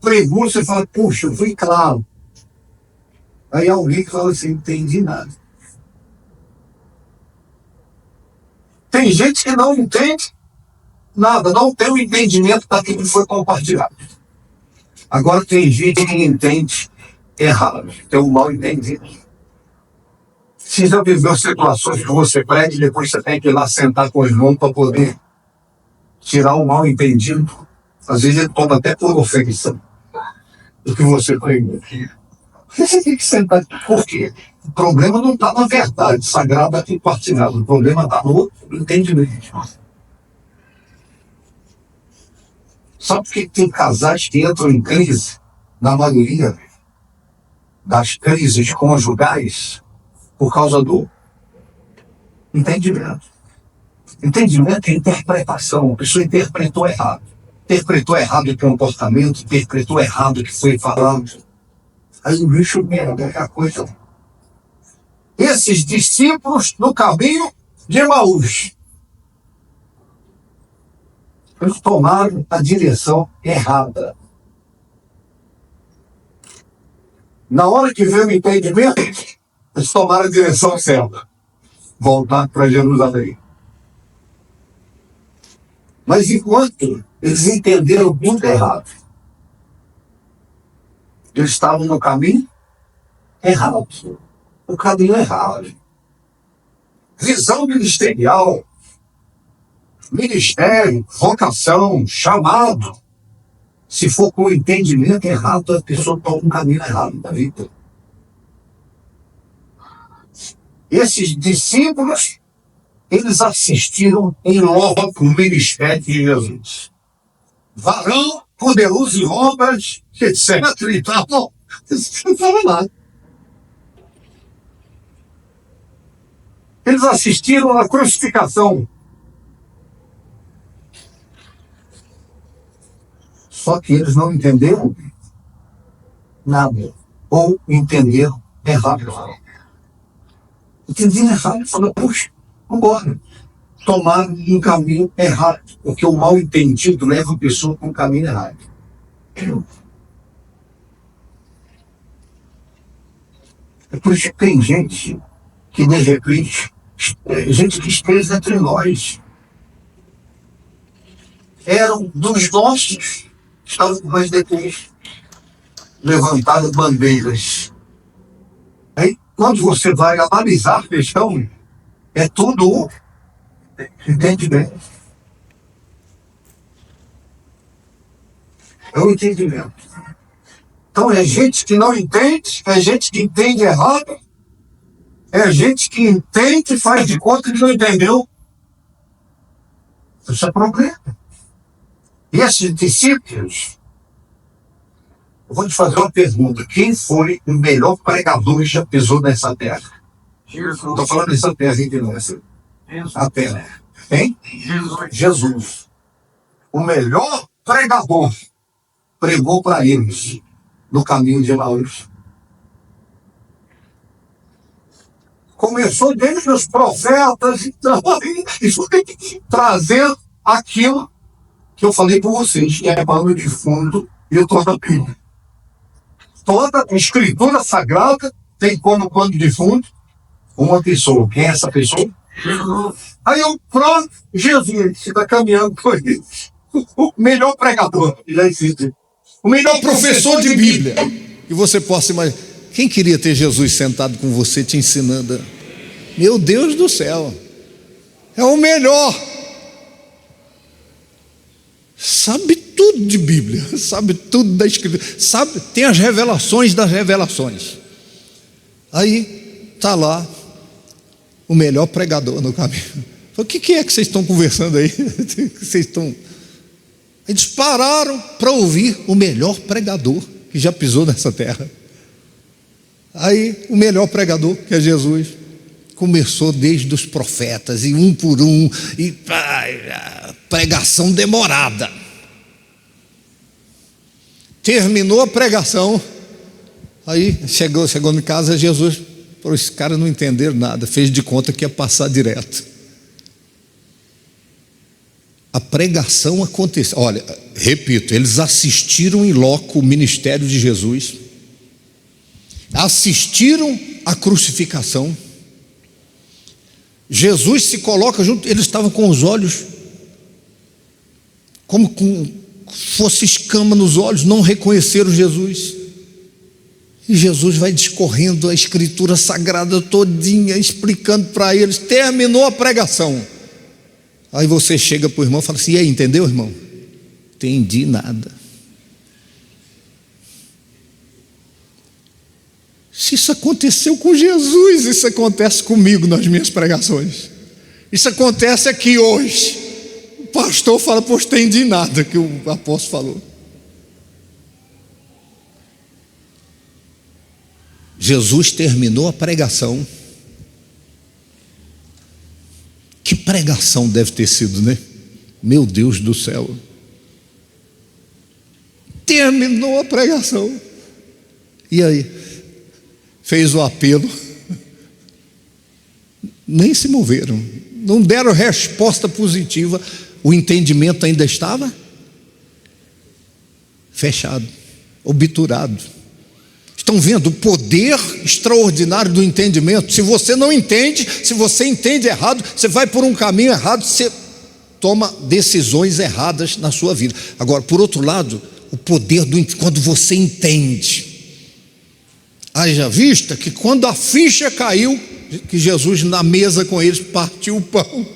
pregou, você fala, puxa, eu fui claro. Aí alguém fala assim, não entendi nada. Tem gente que não entende nada, não tem o entendimento daquilo que foi compartilhado. Agora tem gente que entende errado, tem um mal entendido. Você já viveu situações que você prega e depois você tem que ir lá sentar com o irmão para poder tirar o mal entendido? Às vezes ele toma até por ofensa do que você pregou. Você tem que sentar. Por quê? O problema não está na verdade sagrada compartilhada. O problema está no entendimento. Sabe por que tem casais que entram em crise? Na maioria das crises conjugais, por causa do entendimento. Entendimento é interpretação. A pessoa interpretou errado. Interpretou errado o comportamento, interpretou errado o que foi falado. Aí o bicho pega qualquer coisa. Esses discípulos no caminho de Emaús, eles tomaram a direção errada. Na hora que veio o entendimento, eles tomaram a direção certa. Voltar para Jerusalém. Mas enquanto eles entenderam tudo errado, eles estavam no caminho errado. O caminho errado. Visão ministerial, ministério, vocação, chamado. Se for com o entendimento errado, a pessoa toma um caminho errado da vida. Esses discípulos, eles assistiram em loco o ministério de Jesus. Varão, poderoso em obras, etc. e tal. Eles não falam nada. Eles assistiram à crucificação. Só que eles não entenderam nada. Ou entenderam errado. Entenderam errado. Falaram, puxa, vamos embora. Tomaram um caminho errado. Porque o mal entendido leva a pessoa para um caminho errado. É por isso que tem gente que, de repente, gente que esteja entre nós, eram dos nossos, estavam mais depois levantadas bandeiras. Aí, quando você vai analisar a questão, é tudo entendimento. É o entendimento. Então é gente que não entende, é gente que entende errado, é gente que entende e faz de conta que não entendeu. Isso é problema. E esses discípulos, eu vou te fazer uma pergunta. Quem foi o melhor pregador que já pisou nessa terra? Estou falando dessa terra entre nós. A terra. Hein? Jesus. O melhor pregador pregou para eles no caminho de Emaús. Começou desde os profetas e foi trazendo aquilo que eu falei para vocês, que é pano de fundo e eu estou na Bíblia. Toda a escritura sagrada tem como pano de fundo uma pessoa. Quem é essa pessoa? Jesus. Aí o próprio Jesus está caminhando por isso. O melhor pregador, já existe. O melhor professor de Bíblia. Que você possa imaginar. Quem queria ter Jesus sentado com você te ensinando? Meu Deus do céu. É o melhor. Sabe tudo de Bíblia, sabe tudo da Escritura, sabe, tem as revelações das revelações. Aí está lá o melhor pregador no caminho. O que é que vocês estão conversando aí? Vocês estão... Eles pararam para ouvir o melhor pregador que já pisou nessa terra. Aí o melhor pregador, que é Jesus, começou desde os profetas, e um por um, e pregação demorada. Terminou a pregação, aí chegou em casa, Jesus, esse cara não entenderam nada, fez de conta que ia passar direto. A pregação aconteceu. Olha, repito, eles assistiram em loco o ministério de Jesus, assistiram à crucificação. Jesus se coloca junto, eles estavam com os olhos como com fosse escama nos olhos, não reconheceram Jesus. E Jesus vai discorrendo a escritura sagrada todinha, explicando para eles. Terminou a pregação. Aí você chega para o irmão e fala assim: e aí, entendeu, irmão? Entendi nada. Se isso aconteceu com Jesus, isso acontece comigo nas minhas pregações. Isso acontece aqui hoje. O pastor fala: pô, entendi nada que o apóstolo falou. Jesus terminou a pregação, que pregação deve ter sido, né? Meu Deus do céu. Terminou a pregação. E aí? Fez o apelo. Nem se moveram. Não deram resposta positiva. O entendimento ainda estava fechado, obturado. Estão vendo o poder extraordinário do entendimento? Se você não entende, se você entende errado, você vai por um caminho errado, você toma decisões erradas na sua vida. Agora, por outro lado, o poder quando você entende. Haja vista que quando a ficha caiu, que Jesus na mesa com eles partiu o pão.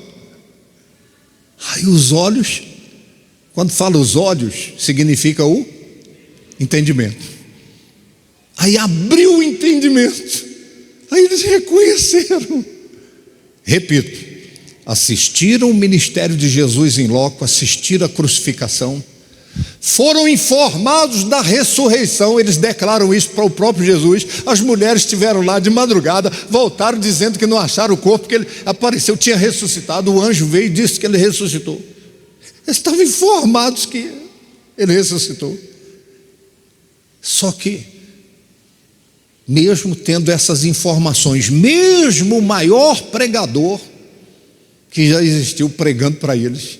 Aí os olhos, quando fala os olhos, significa o entendimento. Aí abriu o entendimento. Aí eles reconheceram. Repito, assistiram o ministério de Jesus em loco, assistiram a crucificação, foram informados da ressurreição. Eles declaram isso para o próprio Jesus. As mulheres estiveram lá de madrugada, voltaram dizendo que não acharam o corpo, que ele apareceu, tinha ressuscitado. O anjo veio e disse que ele ressuscitou. Eles estavam informados que ele ressuscitou. Só que, mesmo tendo essas informações, mesmo o maior pregador que já existiu pregando para eles,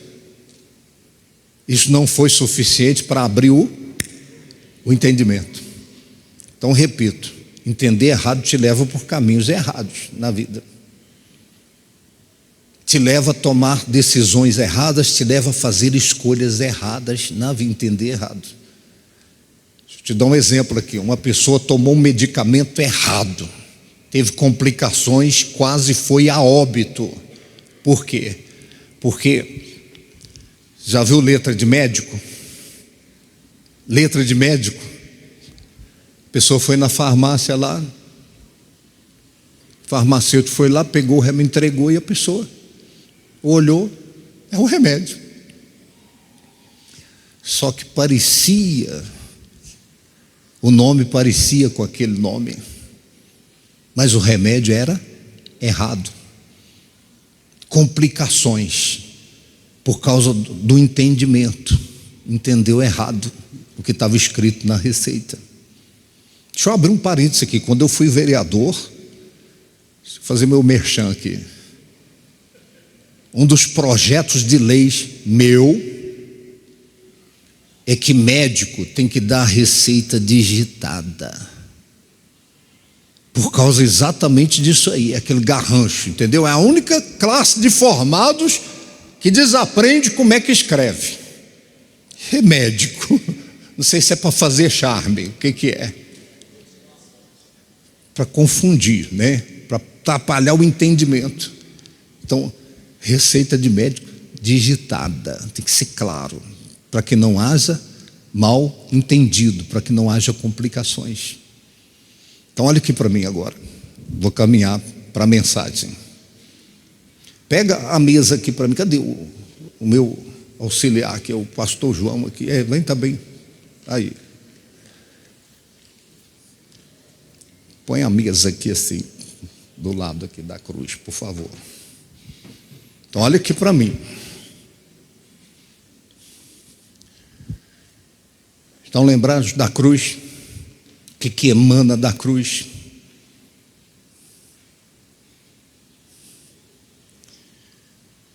isso não foi suficiente para abrir o entendimento. Então, repito, entender errado te leva por caminhos errados na vida. Te leva a tomar decisões erradas, te leva a fazer escolhas erradas na vida, entender errado. Deixa eu te dar um exemplo aqui. Uma pessoa tomou um medicamento errado, teve complicações, quase foi a óbito. Por quê? Porque já viu letra de médico? Letra de médico. A pessoa foi na farmácia lá, o farmacêutico foi lá, pegou o remédio, entregou, e a pessoa olhou, é um remédio. Só que parecia, o nome parecia com aquele nome, mas o remédio era errado. Complicações por causa do entendimento. Entendeu errado o que estava escrito na receita. Deixa eu abrir um parênteses aqui. Quando eu fui vereador, deixa eu fazer meu merchan aqui, um dos projetos de leis meu é que médico tem que dar receita digitada, por causa exatamente disso aí, aquele garrancho, entendeu? É a única classe de formados que desaprende como é que escreve. É médico. Não sei se é para fazer charme, o que é? Para confundir, né? Para atrapalhar o entendimento. Então, receita de médico digitada, tem que ser claro, para que não haja mal entendido, para que não haja complicações. Então olha aqui para mim agora, vou caminhar para a mensagem. Pega a mesa aqui para mim. Cadê o meu auxiliar aqui, é o pastor João aqui? Vem também. Aí. Põe a mesa aqui assim, do lado aqui da cruz, por favor. Então olha aqui para mim. Estão lembrados da cruz? O que emana da cruz?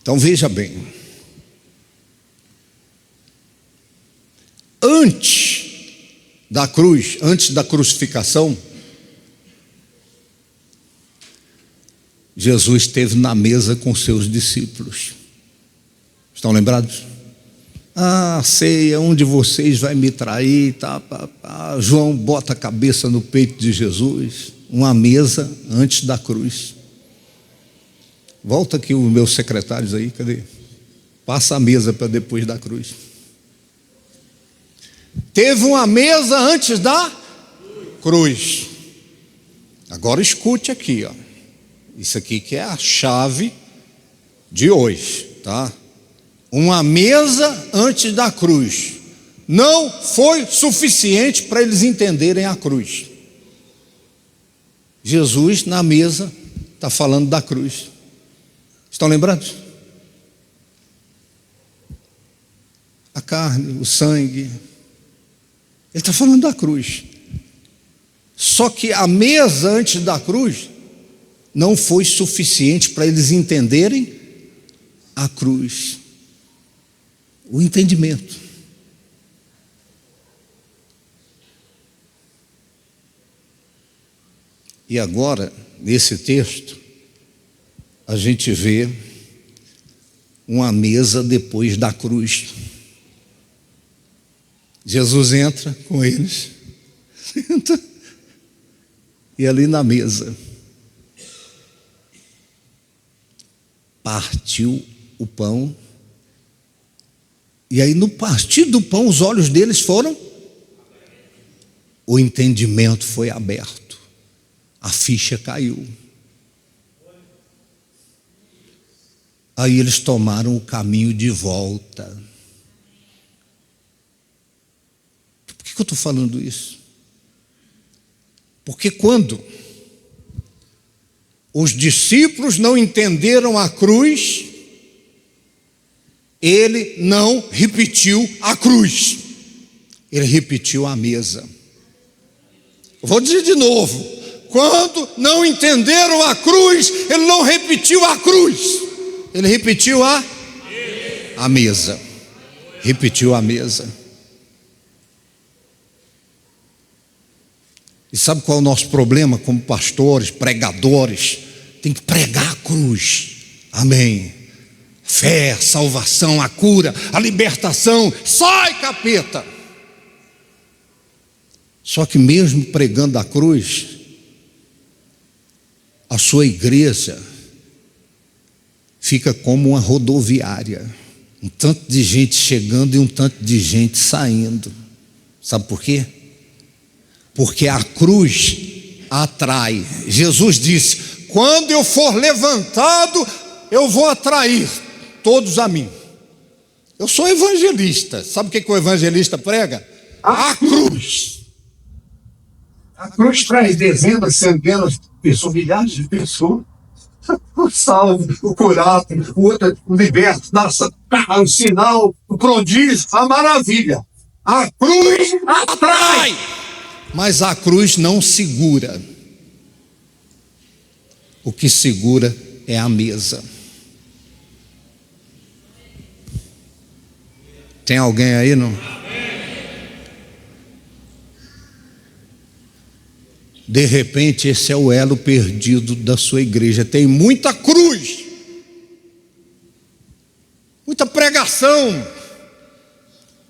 Então veja bem, antes da cruz, antes da crucificação, Jesus esteve na mesa com seus discípulos. Estão lembrados? Ceia, um de vocês vai me trair, tá? João bota a cabeça no peito de Jesus. Uma mesa antes da cruz. Volta aqui os meus secretários aí, cadê? Passa a mesa para depois da cruz. Teve uma mesa antes da cruz. Agora escute aqui, ó. Isso aqui que é a chave de hoje, tá? Uma mesa antes da cruz não foi suficiente para eles entenderem a cruz. Jesus na mesa está falando da cruz. Estão lembrando? a carne, o sangue. Ele está falando da cruz. Só que a mesa antes da cruz não foi suficiente para eles entenderem a cruz. O entendimento. E agora, nesse texto, a gente vê uma mesa depois da cruz. Jesus entra com eles, senta, e ali na mesa, partiu o pão, e aí no partir do pão, os olhos deles foram, o entendimento foi aberto, a ficha caiu. Aí eles tomaram o caminho de volta. Por que eu estou falando isso? Porque quando os discípulos não entenderam a cruz, ele não repetiu a cruz, ele repetiu a mesa. Vou dizer de novo: quando não entenderam a cruz, ele não repetiu a cruz, ele repetiu a mesa. Repetiu a mesa. E sabe qual é o nosso problema como pastores, pregadores? Tem que pregar a cruz. Amém. Fé, salvação, a cura, a libertação. Sai, capeta! Só que mesmo pregando a cruz, a sua igreja fica como uma rodoviária. Um tanto de gente chegando e um tanto de gente saindo. Sabe por quê? Porque a cruz atrai. Jesus disse: quando eu for levantado, eu vou atrair todos a mim. Eu sou evangelista. Sabe o que o evangelista prega? A cruz. A cruz traz dezenas, centenas de pessoas, milhares de pessoas. O salvo, o curado, o outro, o liberto, o sinal, o prodígio, a maravilha. A cruz atrai. Mas a cruz não segura. O que segura é a mesa. Tem alguém aí, não? De repente, esse é o elo perdido da sua igreja. Tem muita cruz, muita pregação,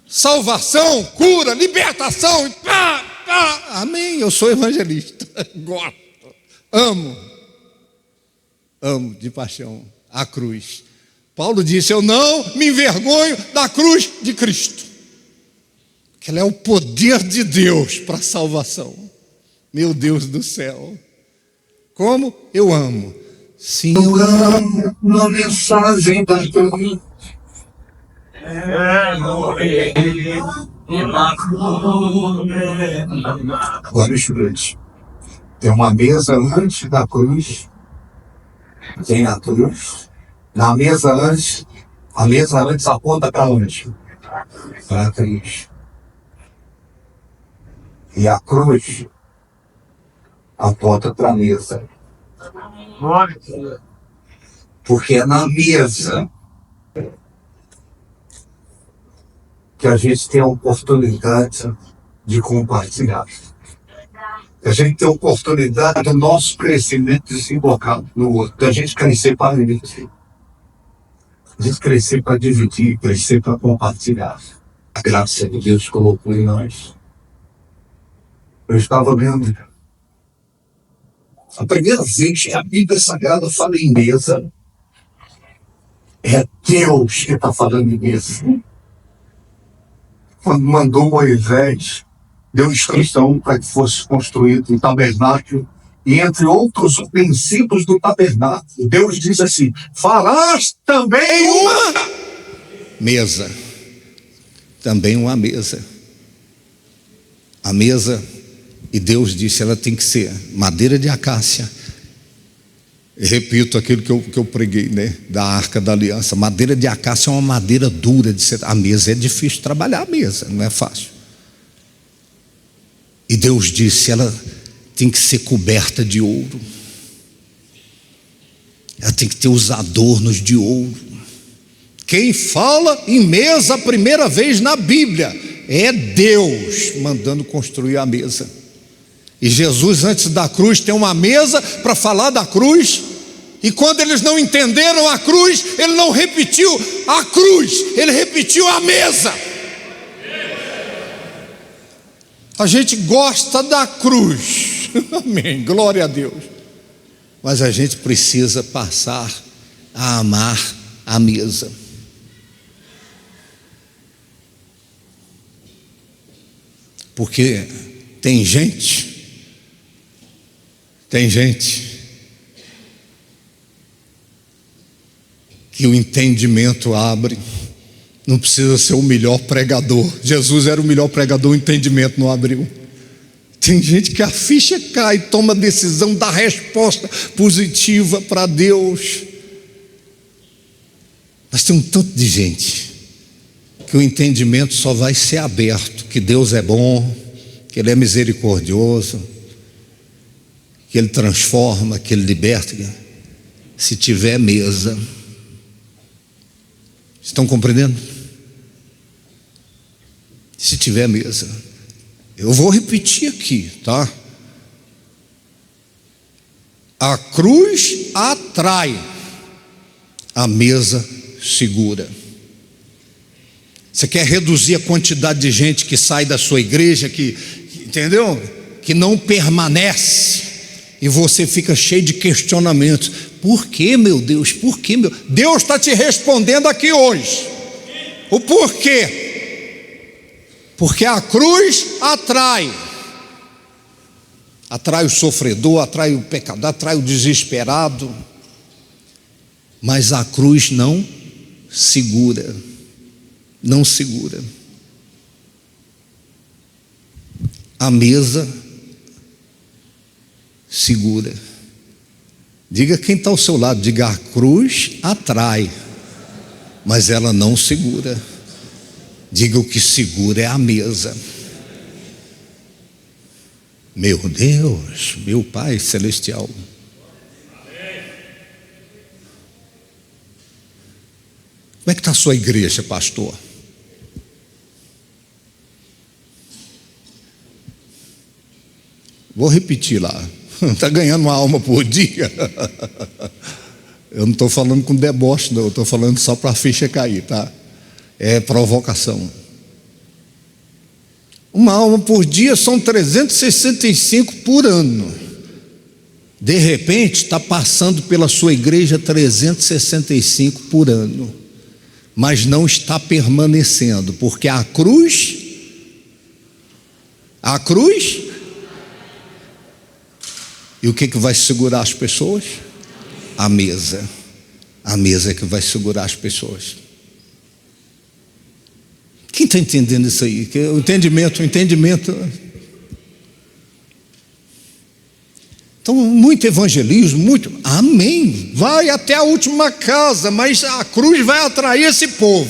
salvação, cura, libertação. Amém. Eu sou evangelista. Gosto, amo de paixão a cruz. Paulo disse: eu não me envergonho da cruz de Cristo, que ela é o poder de Deus para a salvação. Meu Deus do céu, como eu amo. Sim, eu amo na mensagem da cruz. Agora escute. Tem uma mesa antes da cruz. Tem a cruz. Na mesa antes, a mesa antes aponta para onde? Para a cruz. E a cruz aponta para a mesa. Porque é na mesa que a gente tem a oportunidade de compartilhar. A gente tem a oportunidade do nosso crescimento desembocado no outro. Da gente crescer para dividir. A gente crescer para dividir, crescer para compartilhar. A graça de Deus colocou em nós. Eu estava vendo. A primeira vez que a Bíblia Sagrada fala em mesa, é Deus que está falando em mesa. Quando mandou Moisés, deu instrução para que fosse construído um tabernáculo, e entre outros princípios do tabernáculo, Deus diz assim: farás também uma mesa. Também uma mesa. A mesa, e Deus disse, ela tem que ser madeira de acácia E repito aquilo que eu preguei, né? Da Arca da Aliança. Madeira de acácia é uma madeira dura de ser. A mesa é difícil de trabalhar, a mesa, não é fácil. E Deus disse: ela tem que ser coberta de ouro. Ela tem que ter os adornos de ouro. Quem fala em mesa a primeira vez na Bíblia é Deus mandando construir a mesa. E Jesus, antes da cruz, tem uma mesa para falar da cruz. E quando eles não entenderam a cruz, ele não repetiu a cruz, ele repetiu a mesa. A gente gosta da cruz, amém, glória a Deus. Mas a gente precisa passar a amar a mesa. Porque tem gente que o entendimento abre. Não precisa ser o melhor pregador. Jesus era o melhor pregador, o entendimento não abriu. Tem gente que a ficha cai, toma a decisão, dá resposta positiva para Deus. Mas tem um tanto de gente que o entendimento só vai ser aberto, que Deus é bom, que Ele é misericordioso, que Ele transforma, que Ele liberta, se tiver mesa. Estão compreendendo? Se tiver mesa. Eu vou repetir aqui, tá? A cruz atrai, a mesa segura. Você quer reduzir a quantidade de gente que sai da sua igreja, entendeu? Que não permanece, e você fica cheio de questionamentos. Por que, meu Deus? Por que, meu Deus? Deus está te respondendo aqui hoje. O porquê? Porque a cruz atrai o sofredor, atrai o pecador, atrai o desesperado, mas a cruz não segura, não segura. A mesa segura. Diga quem está ao seu lado, diga: a cruz atrai, mas ela não segura. Diga: o que segura é a mesa. Meu Deus, meu Pai Celestial. Como é que está a sua igreja, pastor? Vou repetir lá. Está ganhando uma alma por dia? Eu não estou falando com deboche, não. Eu estou falando só para a ficha cair, tá? É provocação. Uma alma por dia são 365 por ano. De repente está passando pela sua igreja 365 por ano, mas não está permanecendo, porque a cruz e o que vai segurar as pessoas? A mesa é que vai segurar as pessoas. Quem está entendendo isso aí? O entendimento. Então, muito evangelismo, muito, amém, vai até a última casa, mas a cruz vai atrair esse povo.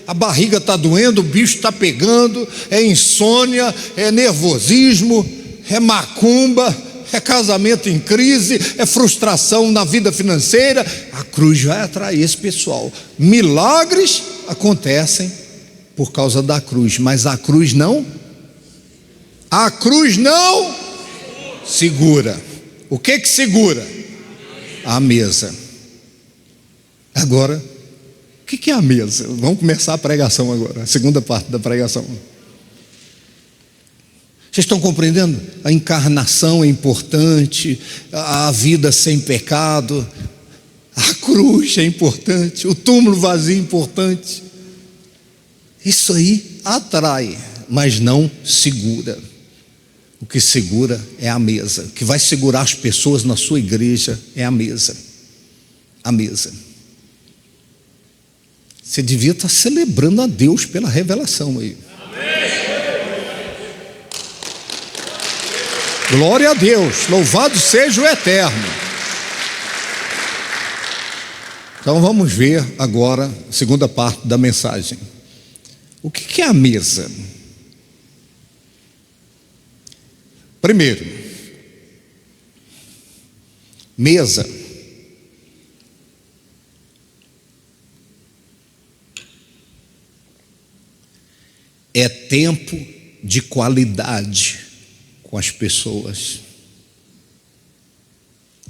A barriga está doendo, o bicho está pegando, é insônia, é nervosismo, é macumba, é casamento em crise, é frustração na vida financeira. A cruz vai atrair esse pessoal. Milagres acontecem por causa da cruz, mas a cruz não segura. O que segura? A mesa. Agora, o que é a mesa? Vamos começar a pregação agora, a segunda parte da pregação. Vocês estão compreendendo? A encarnação é importante, a vida sem pecado, a cruz é importante, o túmulo vazio é importante. Isso aí atrai, mas não segura. O que segura é a mesa. O que vai segurar as pessoas na sua igreja é a mesa. A mesa. Você devia estar celebrando a Deus pela revelação aí. Glória a Deus, louvado seja o Eterno. Então vamos ver agora a segunda parte da mensagem. O que é a mesa? Primeiro, mesa é tempo de qualidade com as pessoas.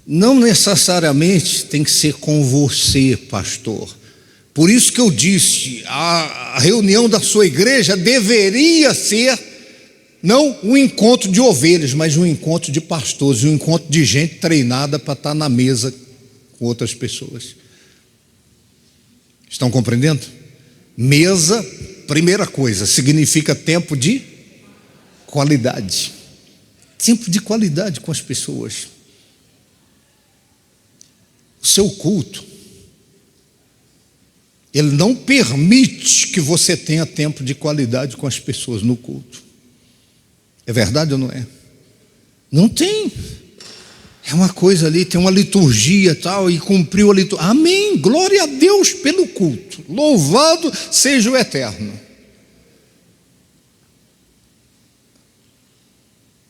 Não necessariamente tem que ser com você, pastor. Por isso que eu disse, a reunião da sua igreja deveria ser não um encontro de ovelhas, mas um encontro de pastores, um encontro de gente treinada para estar na mesa com outras pessoas. Estão compreendendo? Mesa, primeira coisa, significa tempo de qualidade. Tempo de qualidade com as pessoas. O seu culto, ele não permite que você tenha tempo de qualidade com as pessoas no culto. É verdade ou não é? Não tem. É uma coisa ali, tem uma liturgia tal, e cumpriu a liturgia. Amém, glória a Deus pelo culto. Louvado seja o Eterno.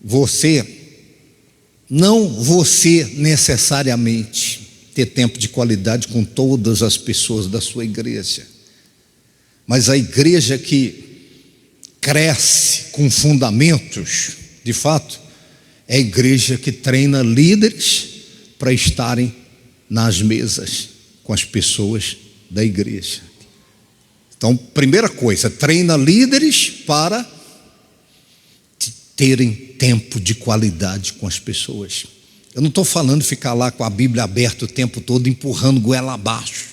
Você necessariamente ter tempo de qualidade com todas as pessoas da sua igreja, mas a igreja que cresce com fundamentos, de fato, é a igreja que treina líderes para estarem nas mesas com as pessoas da igreja. Então, primeira coisa, treina líderes para terem tempo de qualidade com as pessoas. Eu não estou falando de ficar lá com a Bíblia aberta o tempo todo, empurrando goela abaixo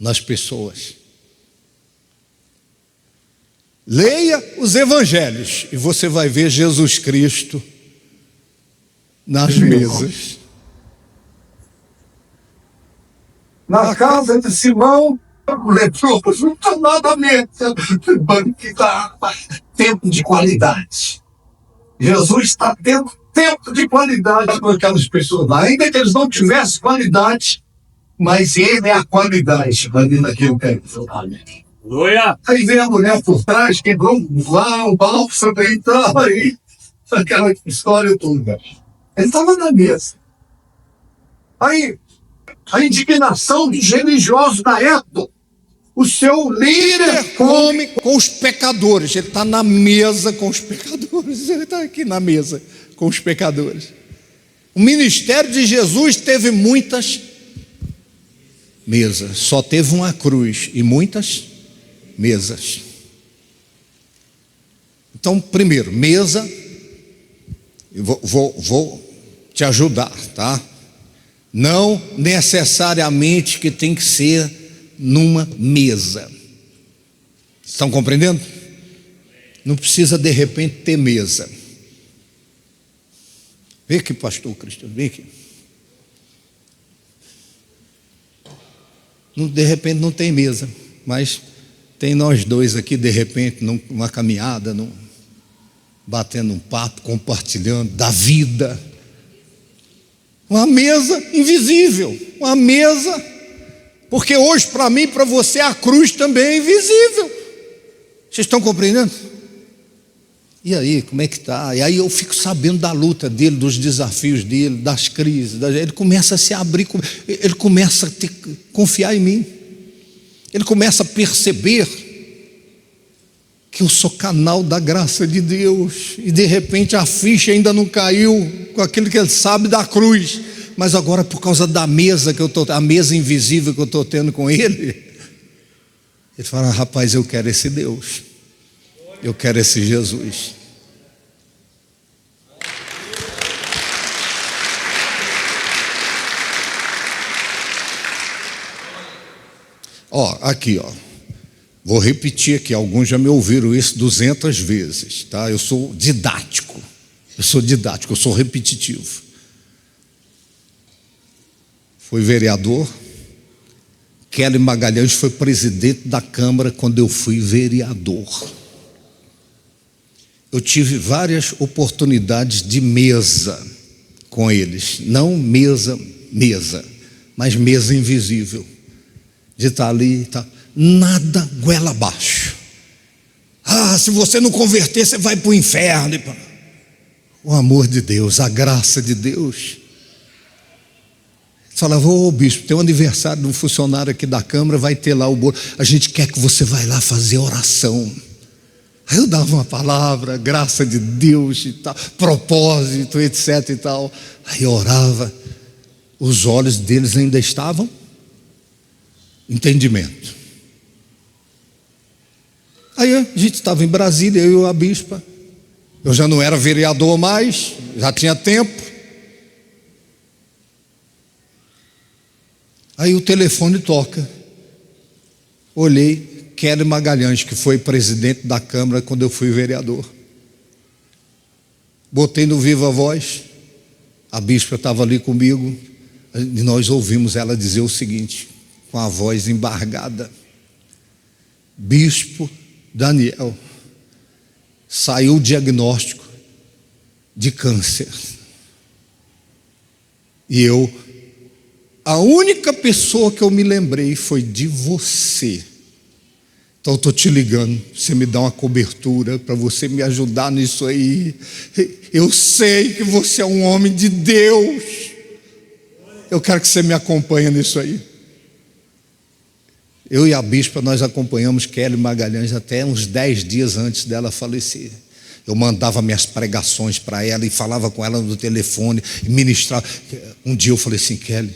nas pessoas. Leia os evangelhos e você vai ver Jesus Cristo nas mesas. Na casa de Simão, o leproso, não está nada a mesa, banquetar, tempo de qualidade. Jesus está tendo tempo de qualidade com aquelas pessoas lá, ainda que eles não tivessem qualidade, mas ele é a qualidade ali naquele tempo. Aí vem a mulher por trás, quebrou um balsa, então aí, aquela história toda. Ele estava na mesa. Aí, a indignação dos religiosos da época, o seu líder come com os pecadores. Ele está na mesa com os pecadores. Ele está aqui na mesa com os pecadores. O ministério de Jesus teve muitas mesas. Só teve uma cruz e muitas mesas. Então, primeiro, mesa. Eu vou te ajudar, tá? Não necessariamente que tem que ser numa mesa. Estão compreendendo? Não precisa de repente ter mesa. Vem aqui, pastor Cristiano, vem aqui. De repente não tem mesa, mas tem nós dois aqui, de repente, numa caminhada, batendo um papo, compartilhando da vida. Uma mesa invisível, uma mesa, porque hoje para mim e para você a cruz também é invisível. Vocês estão compreendendo? E aí, como é que está? E aí eu fico sabendo da luta dele, dos desafios dele, das crises. Ele começa a se abrir, ele começa a confiar em mim. Ele começa a perceber que eu sou canal da graça de Deus. E de repente a ficha ainda não caiu com aquilo que ele sabe da cruz. Mas agora por causa da mesa a mesa invisível que eu estou tendo com ele, ele fala: rapaz, eu quero esse Deus. Eu quero esse Jesus. Aqui, vou repetir aqui, alguns já me ouviram isso 200 vezes, tá? Eu sou didático, eu sou repetitivo. Fui vereador, Kelly Magalhães foi presidente da Câmara quando eu fui vereador. Eu tive várias oportunidades de mesa com eles, não mesa, mas mesa invisível. de estar ali e tal. Nada goela abaixo. Se você não converter, você vai para o inferno. O amor de Deus, a graça de Deus. Falava: ô bispo, tem um aniversário de um funcionário aqui da Câmara, vai ter lá o bolo. A gente quer que você vá lá fazer oração. Aí eu dava uma palavra, graça de Deus e tal, propósito, etc e tal. Aí eu orava. Os olhos deles ainda estavam entendimento. Aí a gente estava em Brasília, eu e a bispa. Eu já não era vereador mais, já tinha tempo. Aí o telefone toca. Olhei, Kelly Magalhães, que foi presidente da Câmara quando eu fui vereador. Botei no Viva Voz. A bispa estava ali comigo. E nós ouvimos ela dizer o seguinte, com a voz embargada: Bispo Daniel, saiu o diagnóstico de câncer. E a única pessoa que eu me lembrei foi de você. Então eu estou te ligando, você me dá uma cobertura para você me ajudar nisso aí. Eu sei que você é um homem de Deus. Eu quero que você me acompanhe nisso aí. Eu e a bispa, nós acompanhamos Kelly Magalhães até uns 10 dias antes dela falecer. Eu mandava minhas pregações para ela e falava com ela no telefone e ministrava. Um dia eu falei assim: Kelly,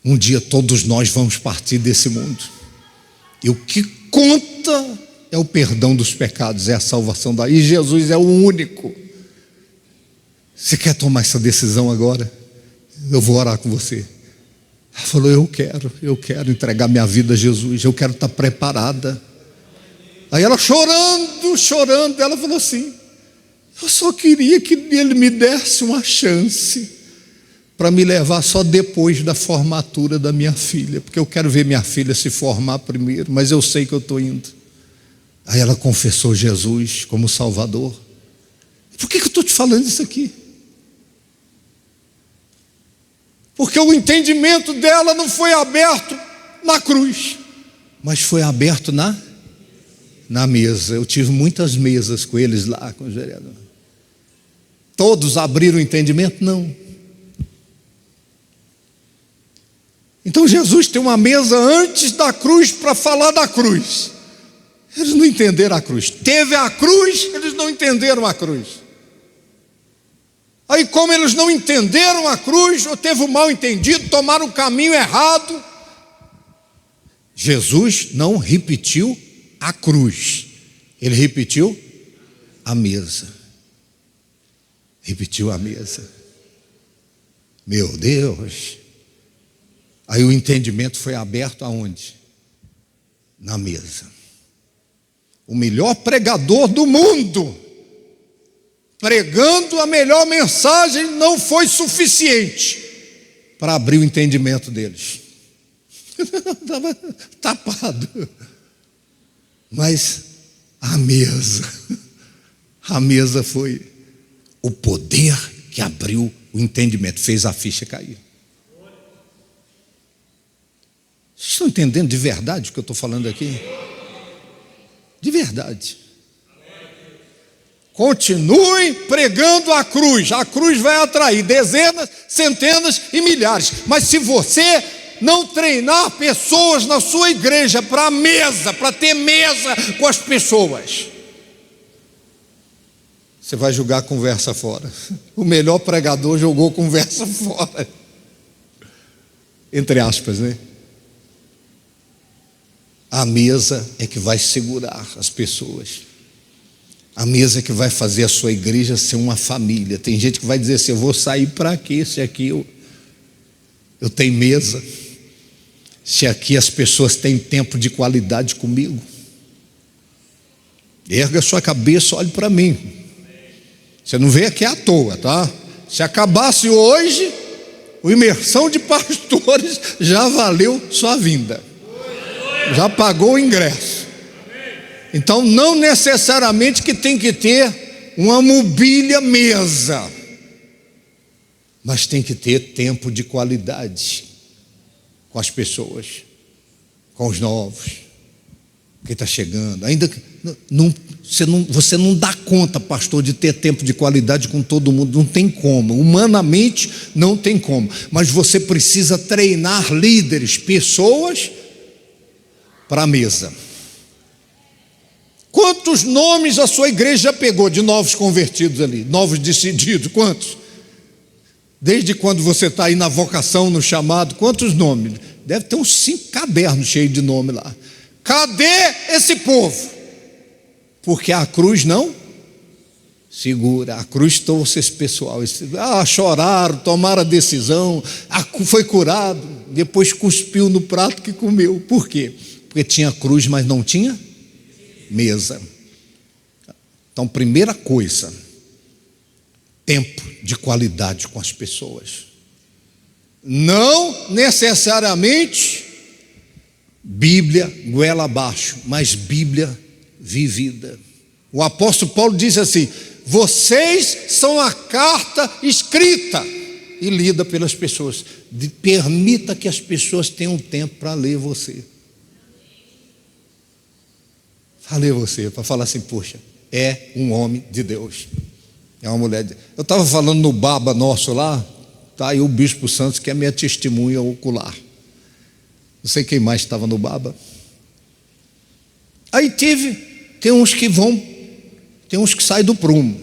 um dia todos nós vamos partir desse mundo. E o que conta é o perdão dos pecados, é a salvação e Jesus é o único. Você quer tomar essa decisão agora? Eu vou orar com você. Ela falou: eu quero entregar minha vida a Jesus, eu quero estar preparada. Aí ela chorando, ela falou assim: eu só queria que ele me desse uma chance para me levar só depois da formatura da minha filha, porque eu quero ver minha filha se formar primeiro, mas eu sei que eu estou indo. Aí ela confessou Jesus como Salvador. Por que eu estou te falando isso aqui? Porque o entendimento dela não foi aberto na cruz, mas foi aberto na mesa. Eu tive muitas mesas com eles lá, com os vereadores. Todos abriram o entendimento? Não. Então Jesus tem uma mesa antes da cruz para falar da cruz. Eles não entenderam a cruz. Teve a cruz, eles não entenderam a cruz. Aí, como eles não entenderam a cruz, ou teve um mal entendido, tomaram o caminho errado, Jesus não repetiu a cruz, ele repetiu a mesa. Repetiu a mesa. Meu Deus. Aí o entendimento foi aberto aonde? Na mesa. O melhor pregador do mundo, pregando a melhor mensagem, não foi suficiente para abrir o entendimento deles. Estava tapado. Mas a mesa foi o poder que abriu o entendimento, fez a ficha cair. Vocês estão entendendo de verdade o que eu estou falando aqui? De verdade. Continue pregando a cruz vai atrair dezenas, centenas e milhares. Mas se você não treinar pessoas na sua igreja para ter mesa com as pessoas, você vai jogar a conversa fora. O melhor pregador jogou conversa fora, entre aspas, né? A mesa é que vai segurar as pessoas. A mesa é que vai fazer a sua igreja ser uma família. Tem gente que vai dizer assim: eu vou sair para quê se aqui eu tenho mesa, se aqui as pessoas têm tempo de qualidade comigo. Erga a sua cabeça, olhe para mim. Você não veio aqui à toa, tá? Se acabasse hoje, o imersão de pastores já valeu sua vinda, já pagou o ingresso. Então não necessariamente que tem que ter uma mobília mesa, mas tem que ter tempo de qualidade com as pessoas. com os novos, que está chegando. Ainda que você não dá conta, pastor, de ter tempo de qualidade com todo mundo. Não tem como, humanamente não tem como. Mas você precisa treinar líderes, pessoas para a mesa. Quantos nomes a sua igreja pegou de novos convertidos ali, novos decididos? Quantos? Desde quando você está aí na vocação, no chamado, quantos nomes? Deve ter uns 5 cadernos cheios de nome lá. Cadê esse povo? Porque a cruz não segura, a cruz trouxe esse pessoal. Choraram, tomaram a decisão, foi curado, depois cuspiu no prato que comeu. Por quê? Porque tinha cruz, mas não tinha mesa. Então, primeira coisa, tempo de qualidade com as pessoas. Não necessariamente Bíblia goela abaixo, mas Bíblia vivida. O apóstolo Paulo diz assim: vocês são a carta escrita e lida pelas pessoas. Permita que as pessoas tenham tempo para ler você. Para ler você, para falar assim: poxa, é um homem de Deus, é uma mulher de Deus. Eu estava falando no baba nosso lá, tá aí o Bispo Santos, que é minha testemunha ocular. Não sei quem mais estava no baba. Aí tem uns que saem do prumo.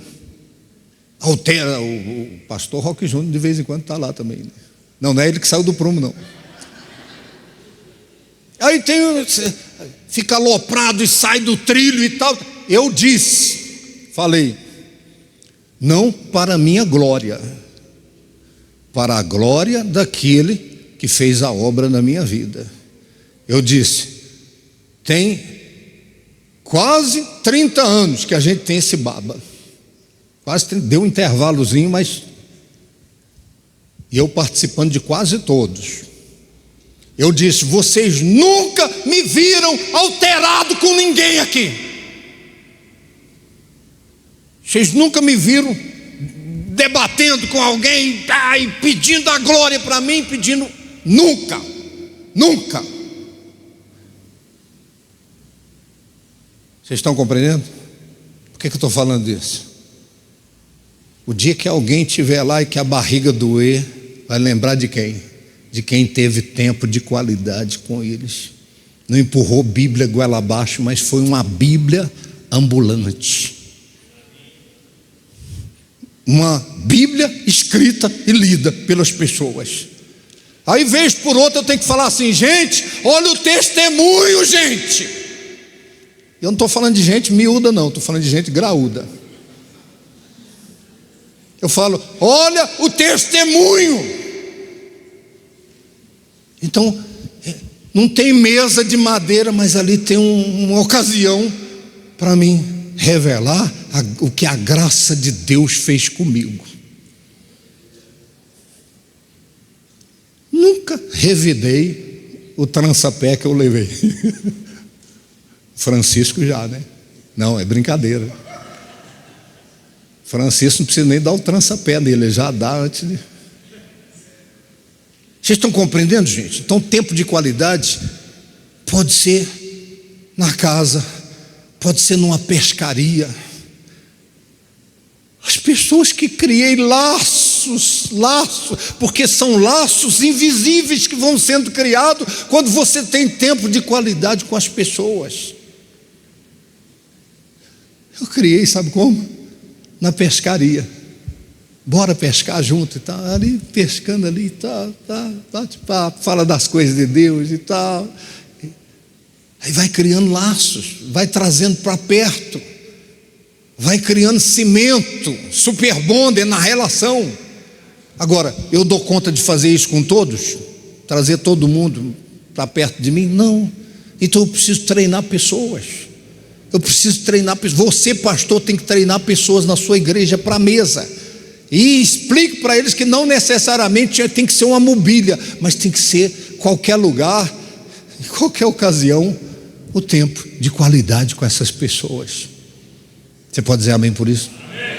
Altera, o pastor Roque Júnior de vez em quando está lá também. Né? Não é ele que saiu do prumo, não. Aí fica aloprado e sai do trilho e tal. Eu falei, não para a minha glória, para a glória daquele que fez a obra na minha vida. Eu disse, tem quase 30 anos que a gente tem esse baba. Deu um intervalozinho, mas eu participando de quase todos. Eu disse, vocês nunca me viram alterado com ninguém aqui. Vocês nunca me viram debatendo com alguém e pedindo a glória para mim, nunca. Vocês estão compreendendo? Por que eu estou falando disso? O dia que alguém estiver lá e que a barriga doer, vai lembrar de quem? De quem teve tempo de qualidade com eles. Não empurrou Bíblia goela abaixo, mas foi uma Bíblia ambulante. Uma Bíblia escrita e lida pelas pessoas. Aí, vez por outra, eu tenho que falar assim: gente, olha o testemunho, gente. Eu não estou falando de gente miúda, não, estou falando de gente graúda. Eu falo, olha o testemunho. Então, não tem mesa de madeira, mas ali tem uma ocasião para mim revelar o que a graça de Deus fez comigo. Nunca revidei o trançapé que eu levei. Francisco já, né? Não, é brincadeira. Francisco não precisa nem dar o trançapé nele, ele já dá antes de... Vocês estão compreendendo, gente? Então, tempo de qualidade pode ser na casa, pode ser numa pescaria. As pessoas que criei laços, porque são laços invisíveis que vão sendo criados quando você tem tempo de qualidade com as pessoas. Eu criei, sabe como? Na pescaria. Bora pescar junto e tal, ali pescando ali e tal, fala das coisas de Deus e tal. Aí vai criando laços, vai trazendo para perto, vai criando cimento, super bonder na relação. Agora, eu dou conta de fazer isso com todos? Trazer todo mundo para perto de mim? Não. Então eu preciso treinar pessoas. Eu preciso treinar pessoas. Você, pastor, tem que treinar pessoas na sua igreja para a mesa. E explique para eles que não necessariamente tem que ser uma mobília, mas tem que ser qualquer lugar, em qualquer ocasião, o tempo de qualidade com essas pessoas. Você pode dizer amém por isso? Amém.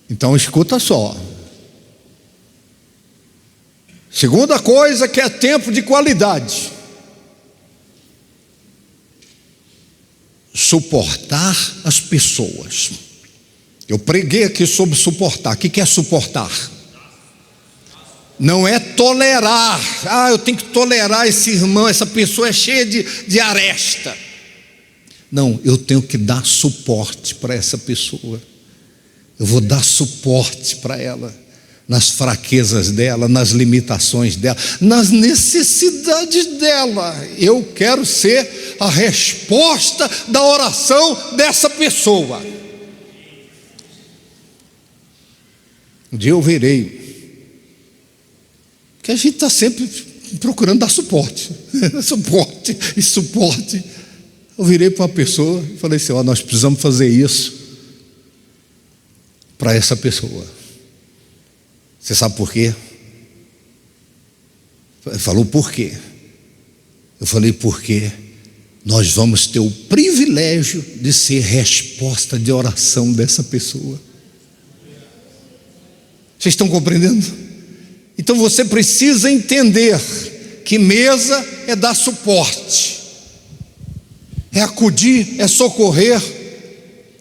Então escuta só. Segunda coisa que é tempo de qualidade. Suportar as pessoas. Eu preguei aqui sobre suportar. O que é suportar? Não é tolerar. Eu tenho que tolerar esse irmão, essa pessoa é cheia de aresta. Não, eu tenho que dar suporte para essa pessoa. Eu vou dar suporte para ela, nas fraquezas dela, nas limitações dela, nas necessidades dela. Eu quero ser a resposta da oração dessa pessoa. Um dia eu virei, que a gente está sempre procurando dar suporte, suporte e suporte. Eu virei para uma pessoa e falei assim: nós precisamos fazer isso para essa pessoa. Você sabe por quê? Ele falou: por quê? Eu falei: porque nós vamos ter o privilégio de ser resposta de oração dessa pessoa. Vocês estão compreendendo? Então você precisa entender que mesa é dar suporte, é acudir, é socorrer,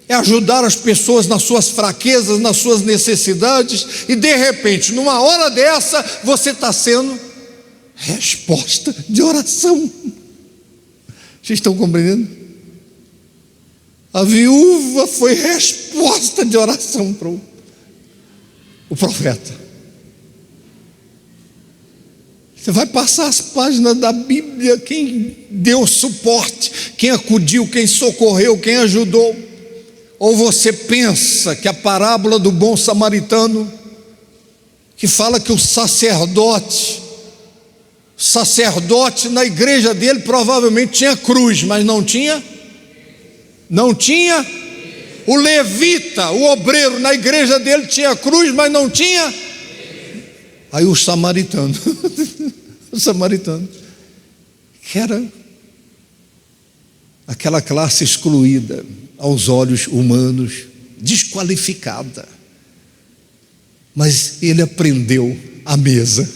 é ajudar as pessoas nas suas fraquezas, nas suas necessidades, e de repente, numa hora dessa, você está sendo resposta de oração. Vocês estão compreendendo? A viúva foi resposta de oração para o profeta. Você vai passar as páginas da Bíblia, quem deu suporte, quem acudiu, quem socorreu, quem ajudou. Ou você pensa que a parábola do bom samaritano, que fala que o sacerdote na igreja dele provavelmente tinha cruz, mas não tinha. O levita, o obreiro na igreja dele tinha cruz, mas não tinha. Aí o samaritano, que era aquela classe excluída aos olhos humanos, desqualificada, mas ele aprendeu a mesa.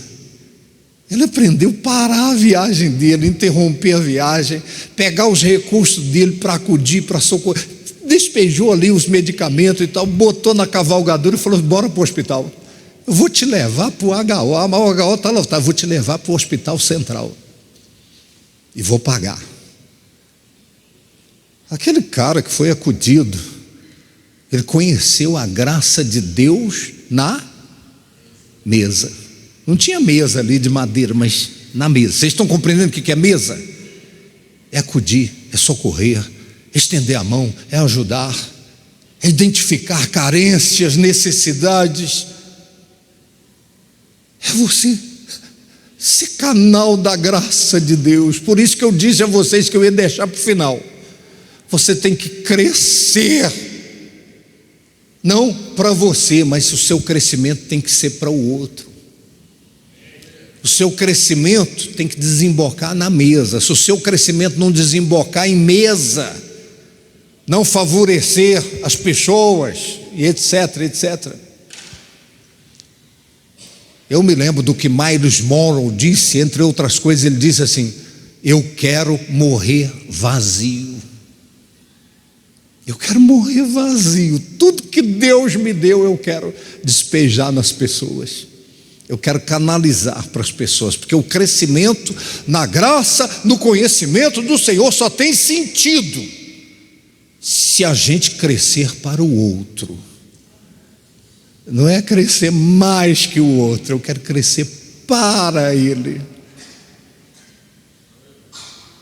Ele aprendeu a parar a viagem dele, interromper a viagem, pegar os recursos dele para acudir, para socorrer. Despejou ali os medicamentos e tal, botou na cavalgadura e falou: bora para o hospital. Eu vou te levar para o HO, mas o HO está lotado. Eu vou te levar para o hospital central e vou pagar. Aquele cara que foi acudido, ele conheceu a graça de Deus na mesa. Não tinha mesa ali de madeira, mas na mesa. Vocês estão compreendendo o que é mesa? É acudir, é socorrer, estender a mão, é ajudar, é identificar carências, necessidades. É você ser canal da graça de Deus. Por isso que eu disse a vocês que eu ia deixar para o final. Você tem que crescer, não para você, mas o seu crescimento tem que ser para o outro. O seu crescimento tem que desembocar na mesa. Se o seu crescimento não desembocar em mesa, não favorecer as pessoas, e etc. Eu me lembro do que Miles Monroe disse, entre outras coisas, ele disse assim: eu quero morrer vazio. Eu quero morrer vazio. Tudo que Deus me deu, eu quero despejar nas pessoas. Eu quero canalizar para as pessoas, porque o crescimento na graça, no conhecimento do Senhor só tem sentido se a gente crescer para o outro. Não é crescer mais que o outro, eu quero crescer para ele.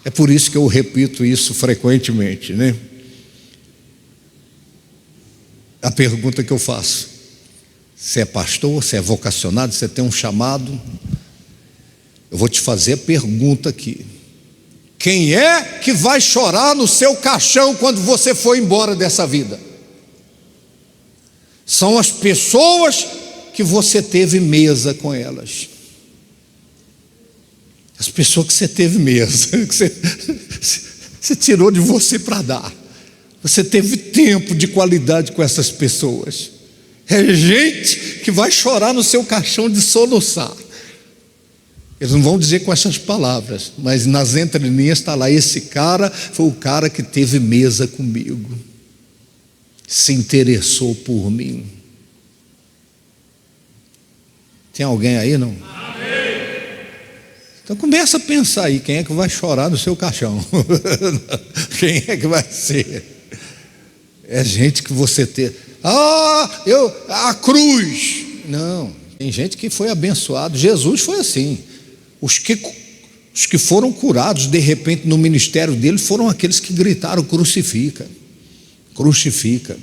É por isso que eu repito isso frequentemente, né? A pergunta que eu faço: você é pastor, você é vocacionado, você tem um chamado? Eu vou te fazer a pergunta aqui: quem é que vai chorar no seu caixão quando você for embora dessa vida? São as pessoas que você teve mesa com elas. As pessoas que você teve mesa, que você tirou de você para dar. Você teve tempo de qualidade com essas pessoas. É gente que vai chorar no seu caixão de soluçar. Eles não vão dizer com essas palavras, mas nas entrelinhas está lá: esse cara foi o cara que teve mesa comigo, se interessou por mim. Tem alguém aí, não? Então começa a pensar aí, quem é que vai chorar no seu caixão? Quem é que vai ser? É gente que você tem. A cruz. Não, tem gente que foi abençoado. Jesus foi assim. Os que foram curados de repente no ministério dele foram aqueles que gritaram: crucifica, crucifica.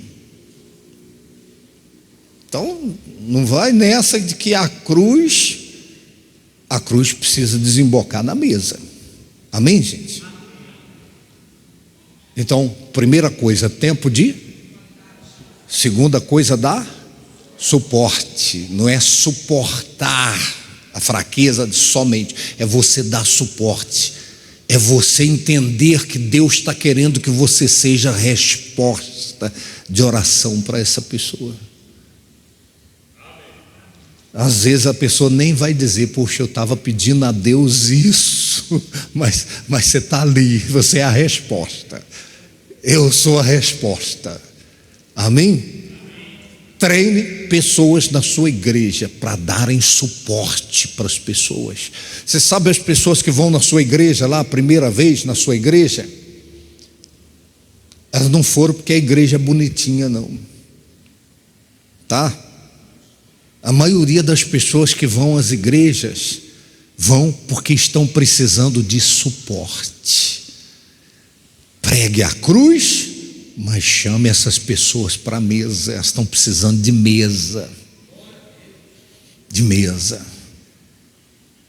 Então não vai nessa de que a cruz precisa desembocar na mesa. Amém, gente? Então, primeira coisa, tempo de. Segunda coisa, dá suporte. Não é suportar a fraqueza somente, é você dar suporte. É você entender que Deus está querendo que você seja resposta de oração para essa pessoa. Às vezes a pessoa nem vai dizer: poxa, eu estava pedindo a Deus isso, mas você está ali, você é a resposta. Eu sou a resposta. Amém? Treine pessoas na sua igreja para darem suporte para as pessoas. Você sabe, as pessoas que vão na sua igreja lá a primeira vez na sua igreja, elas não foram porque a igreja é bonitinha, não, tá? A maioria das pessoas que vão às igrejas vão porque estão precisando de suporte. Pregue a cruz, mas chame essas pessoas para a mesa. Elas estão precisando de mesa. De mesa.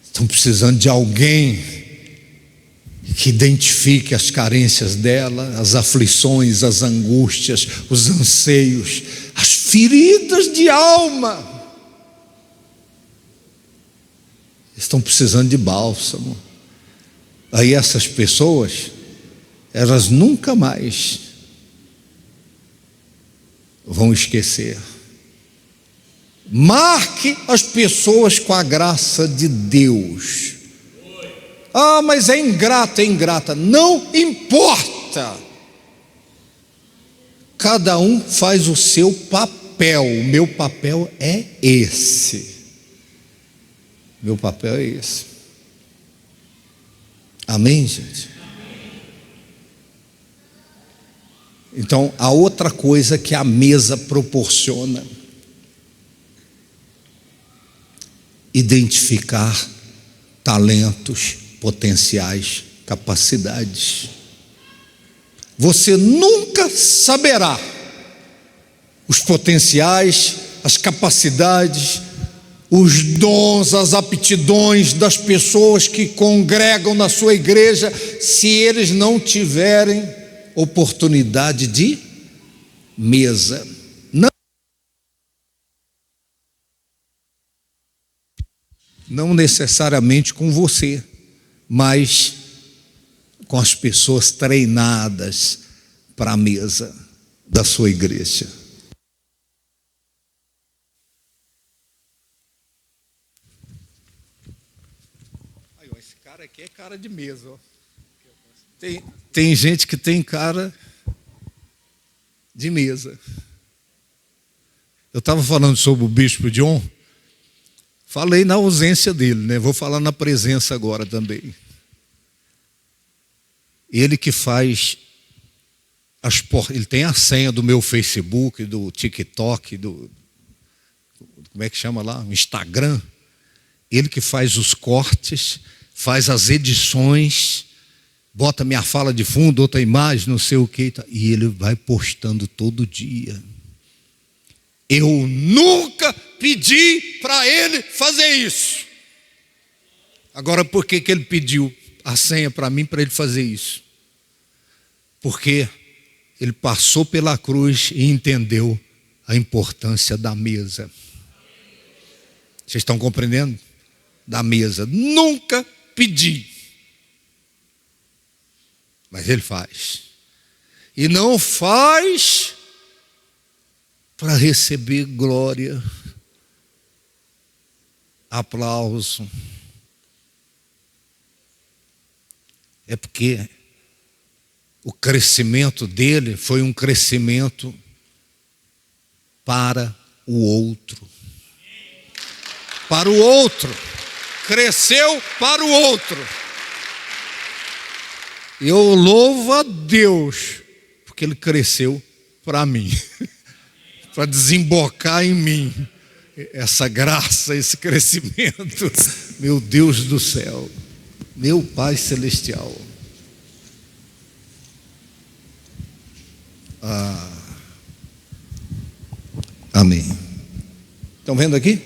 Estão precisando de alguém que identifique as carências dela, as aflições, as angústias, os anseios, as feridas de alma. Estão precisando de bálsamo. Aí essas pessoas, elas nunca mais vão esquecer. Marque as pessoas com a graça de Deus. Mas é ingrata. Não importa. Cada um faz o seu papel. O meu papel é esse. Meu papel é esse. Amém, gente? Então, a outra coisa que a mesa proporciona: identificar talentos, potenciais, capacidades. Você nunca saberá os potenciais, as capacidades, os dons, as aptidões das pessoas que congregam na sua igreja, se eles não tiverem oportunidade de mesa. Não necessariamente com você, mas com as pessoas treinadas para a mesa da sua igreja. Esse cara aqui é cara de mesa, ó. Tem gente que tem cara de mesa. Eu estava falando sobre o bispo John, falei na ausência dele, né? Vou falar na presença agora também. Ele que faz ele tem a senha do meu Facebook, do TikTok, como é que chama lá? Instagram. Ele que faz os cortes, faz as edições, bota minha fala de fundo, outra imagem, não sei o que, e ele vai postando todo dia. Eu nunca pedi para ele fazer isso. Agora, por que ele pediu a senha para mim para ele fazer isso? Porque ele passou pela cruz e entendeu a importância da mesa. Vocês estão compreendendo? Da mesa. Nunca pedi. Mas ele faz. E não faz para receber glória, aplauso, é porque o crescimento dele foi um crescimento para o outro. Para o outro. Cresceu para o outro. Eu louvo a Deus, porque ele cresceu para mim, para desembocar em mim essa graça, esse crescimento. Meu Deus do céu, meu Pai Celestial. Amém. Estão vendo aqui?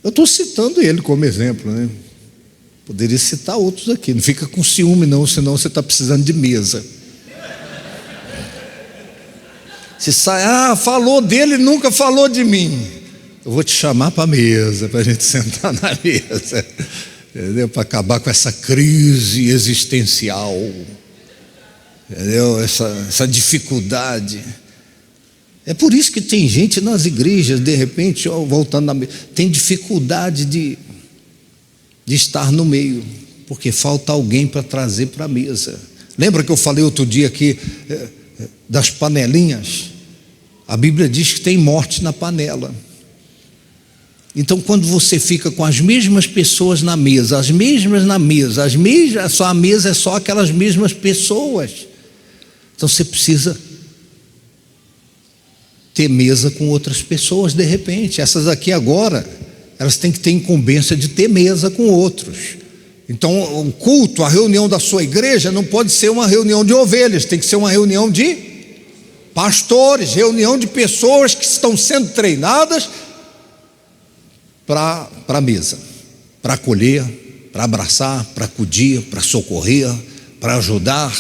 Eu estou citando ele como exemplo, né? Poderia citar outros aqui. Não fica com ciúme não, senão você está precisando de mesa. Se sai, falou dele, nunca falou de mim. Eu vou te chamar para a mesa, para a gente sentar na mesa, entendeu? Para acabar com essa crise existencial, entendeu? Essa dificuldade. É por isso que tem gente nas igrejas, de repente, voltando na mesa, tem dificuldade de estar no meio, porque falta alguém para trazer para a mesa. Lembra que eu falei outro dia aqui das panelinhas? A Bíblia diz que tem morte na panela. Então, quando você fica com as mesmas pessoas na mesa, as mesmas na mesa, só a mesa é só aquelas mesmas pessoas. Então você precisa ter mesa com outras pessoas de repente. Essas aqui agora, elas têm que ter incumbência de ter mesa com outros. Então o culto, a reunião da sua igreja não pode ser uma reunião de ovelhas, tem que ser uma reunião de pastores, reunião de pessoas que estão sendo treinadas para a mesa, para acolher, para abraçar, para acudir, para socorrer, para ajudar,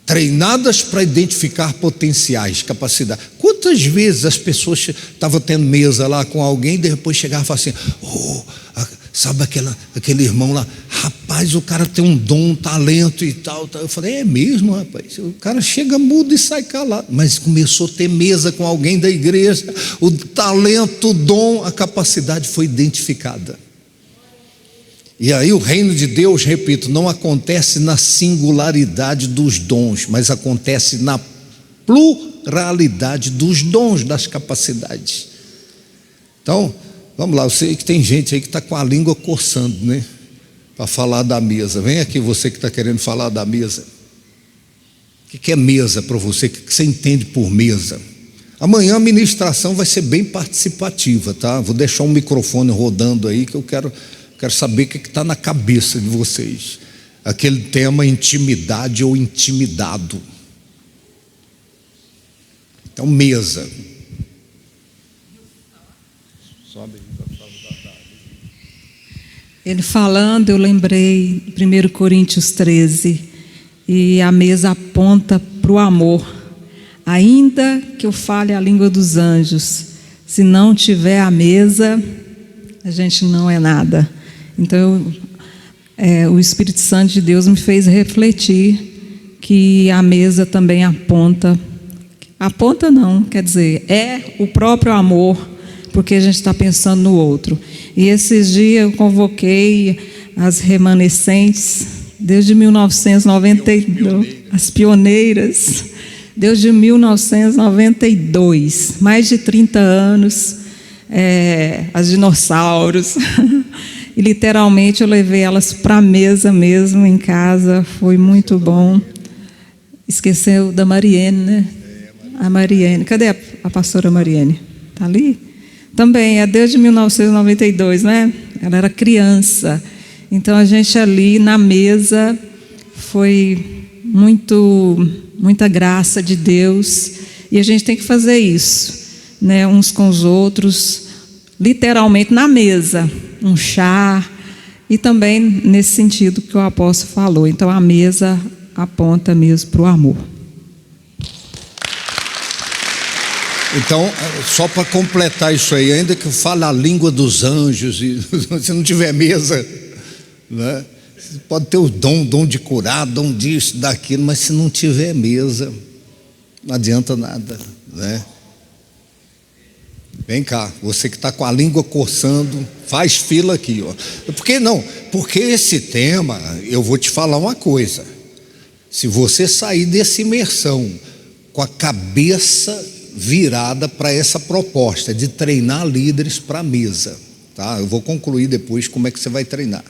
treinadas para identificar potenciais, capacidades. Quantas vezes as pessoas estavam tendo mesa lá com alguém e depois chegavam e falavam assim, sabe aquele irmão lá, rapaz, o cara tem um dom, um talento e tal. Eu falei, é mesmo, rapaz? O cara chega mudo e sai calado, mas começou a ter mesa com alguém da igreja, o talento, o dom, a capacidade foi identificada. E aí o reino de Deus, repito, não acontece na singularidade dos dons, mas acontece na pluralidade dos dons, das capacidades. Então, vamos lá, eu sei que tem gente aí que está com a língua coçando, né? Para falar da mesa. Vem aqui você que está querendo falar da mesa. O que é mesa para você? O que você entende por mesa? Amanhã a ministração vai ser bem participativa, tá? Vou deixar um microfone rodando aí que eu quero saber o que está na cabeça de vocês. Aquele tema intimidade ou intimidado. Então, mesa. Sobe. Ele falando, eu lembrei 1 Coríntios 13, e a mesa aponta para o amor. Ainda que eu fale a língua dos anjos, se não tiver a mesa, a gente não é nada. Então, o Espírito Santo de Deus me fez refletir que a mesa também aponta não, quer dizer, é o próprio amor, porque a gente está pensando no outro. E esses dias eu convoquei as remanescentes, desde 1992, as pioneiras, desde 1992, mais de 30 anos, as dinossauros. E literalmente eu levei elas para a mesa mesmo, em casa, foi muito bom. Esqueceu da Mariene, né? A Mariene, cadê a pastora Mariene? Está ali? Também, é desde 1992, né? Ela era criança. Então a gente ali na mesa foi muita graça de Deus. E a gente tem que fazer isso, né? Uns com os outros, literalmente na mesa. Um chá, e também nesse sentido que o apóstolo falou. Então a mesa aponta mesmo para o amor. Então, só para completar isso aí, ainda que eu fale a língua dos anjos, e se não tiver mesa, né? Você pode ter o dom de curar, dom disso, daquilo, mas se não tiver mesa, não adianta nada, né? Vem cá, você que está com a língua coçando, faz fila aqui, ó. Por que não? Porque esse tema, eu vou te falar uma coisa. Se você sair dessa imersão com a cabeça virada para essa proposta de treinar líderes para a mesa, tá? Eu vou concluir depois como é que você vai treinar.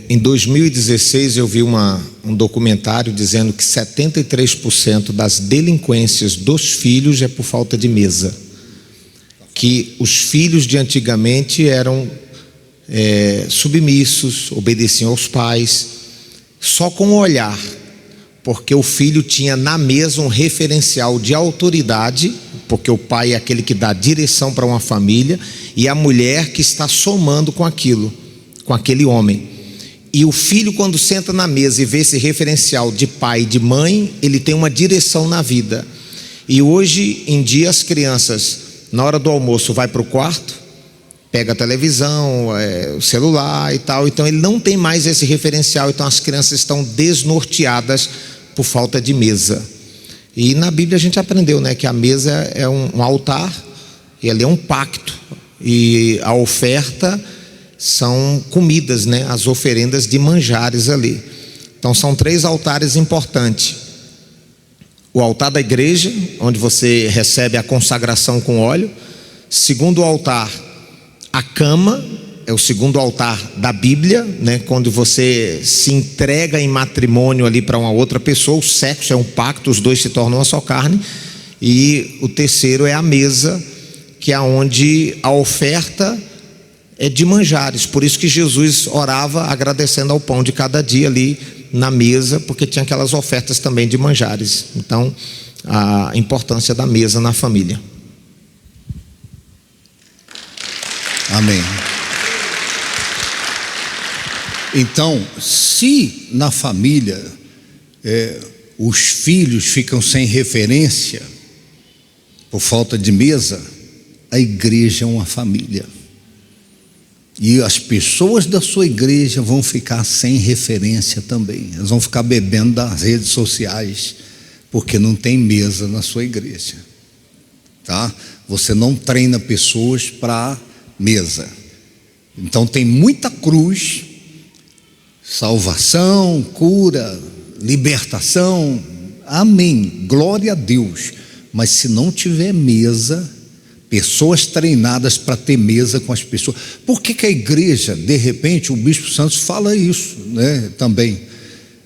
Em 2016 eu vi um documentário dizendo que 73% das delinquências dos filhos é por falta de mesa. Que os filhos de antigamente eram submissos, obedeciam aos pais, só com o olhar, porque o filho tinha na mesa um referencial de autoridade, porque o pai é aquele que dá direção para uma família, e a mulher que está somando com aquilo, com aquele homem. E o filho, quando senta na mesa e vê esse referencial de pai e de mãe, ele tem uma direção na vida. E hoje em dia as crianças, na hora do almoço, vai para o quarto, pega a televisão, o celular e tal. Então ele não tem mais esse referencial. Então as crianças estão desnorteadas por falta de mesa. E na Bíblia a gente aprendeu, né, que a mesa é um altar, e ali é um pacto, e a oferta são comidas, né? As oferendas de manjares ali. Então são 3 altares importantes: o altar da igreja, onde você recebe a consagração com óleo. Segundo altar, a cama, é o segundo altar da Bíblia, né? Quando você se entrega em matrimônio ali para uma outra pessoa, o sexo é um pacto, os dois se tornam uma só carne. E o terceiro é a mesa, que é onde a oferta é de manjares. Por isso que Jesus orava agradecendo ao pão de cada dia ali na mesa, porque tinha aquelas ofertas também de manjares. Então, a importância da mesa na família. Amém. Então, se na família os filhos ficam sem referência por falta de mesa, a igreja é uma família. E as pessoas da sua igreja vão ficar sem referência também. Elas vão ficar bebendo das redes sociais, porque não tem mesa na sua igreja, tá? Você não treina pessoas para mesa. Então tem muita cruz, salvação, cura, libertação, amém, glória a Deus. Mas se não tiver mesa, pessoas treinadas para ter mesa com as pessoas. Por que a igreja, de repente, o Bispo Santos fala isso, né, também?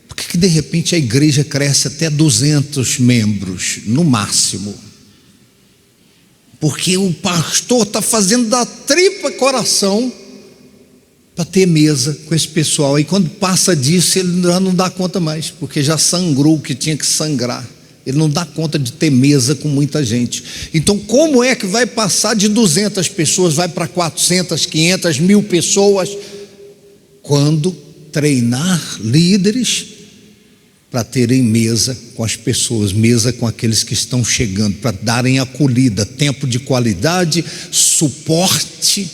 Por que de repente a igreja cresce até 200 membros, no máximo? Porque o pastor está fazendo da tripa coração para ter mesa com esse pessoal. E quando passa disso, ele já não dá conta mais, porque já sangrou o que tinha que sangrar. Ele não dá conta de ter mesa com muita gente. Então como é que vai passar de 200 pessoas, vai para 400, 500, 1000 pessoas? Quando treinar líderes para terem mesa com as pessoas, mesa com aqueles que estão chegando, para darem acolhida, tempo de qualidade, suporte,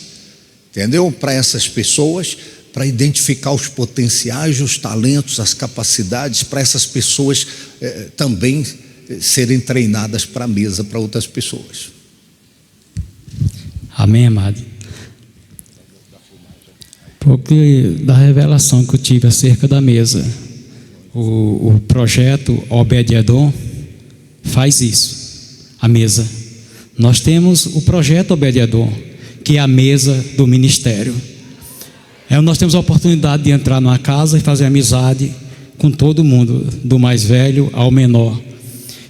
entendeu? Para essas pessoas, para identificar os potenciais, os talentos, as capacidades, para essas pessoas também serem treinadas para a mesa para outras pessoas. Amém, amado. Porque da revelação que eu tive acerca da mesa, o projeto Obed-Edom faz isso, a mesa. Nós temos o projeto Obed-Edom, que é a mesa do ministério. Nós temos a oportunidade de entrar numa casa e fazer amizade com todo mundo, do mais velho ao menor,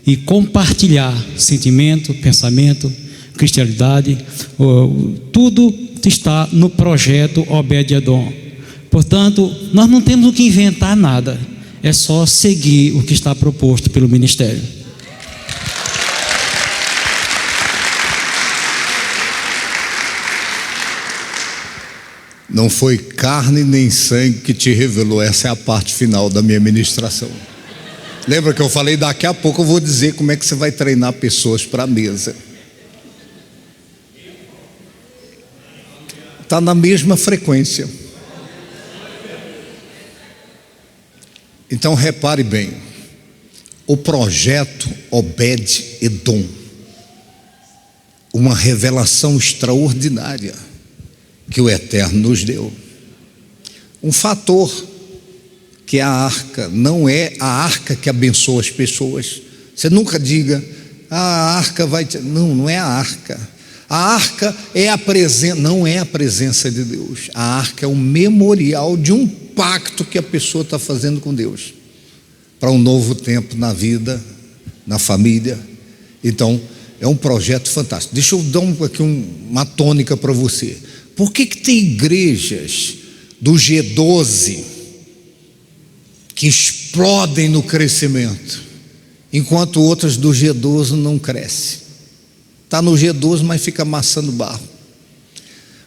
e compartilhar sentimento, pensamento, cristianidade, tudo está no projeto Obed-Edom. Portanto, nós não temos o que inventar nada, é só seguir o que está proposto pelo ministério. Não foi carne nem sangue que te revelou. Essa é a parte final da minha ministração. Lembra que eu falei, daqui a pouco eu vou dizer como é que você vai treinar pessoas para a mesa. Está na mesma frequência. Então repare bem, o projeto Obed-Edom uma revelação extraordinária que o Eterno nos deu. Um fator que é a arca, não é a arca que abençoa as pessoas. Você nunca diga, a arca vai... Não, não é a arca. A arca é a presença, não é a presença de Deus. A arca é um memorial de um pacto que a pessoa está fazendo com Deus, para um novo tempo na vida, na família. Então, é um projeto fantástico. Deixa eu dar aqui uma tônica para você. Por que tem igrejas do G12 que explodem no crescimento, enquanto outras do G12 não crescem? Está no G12, mas fica amassando barro.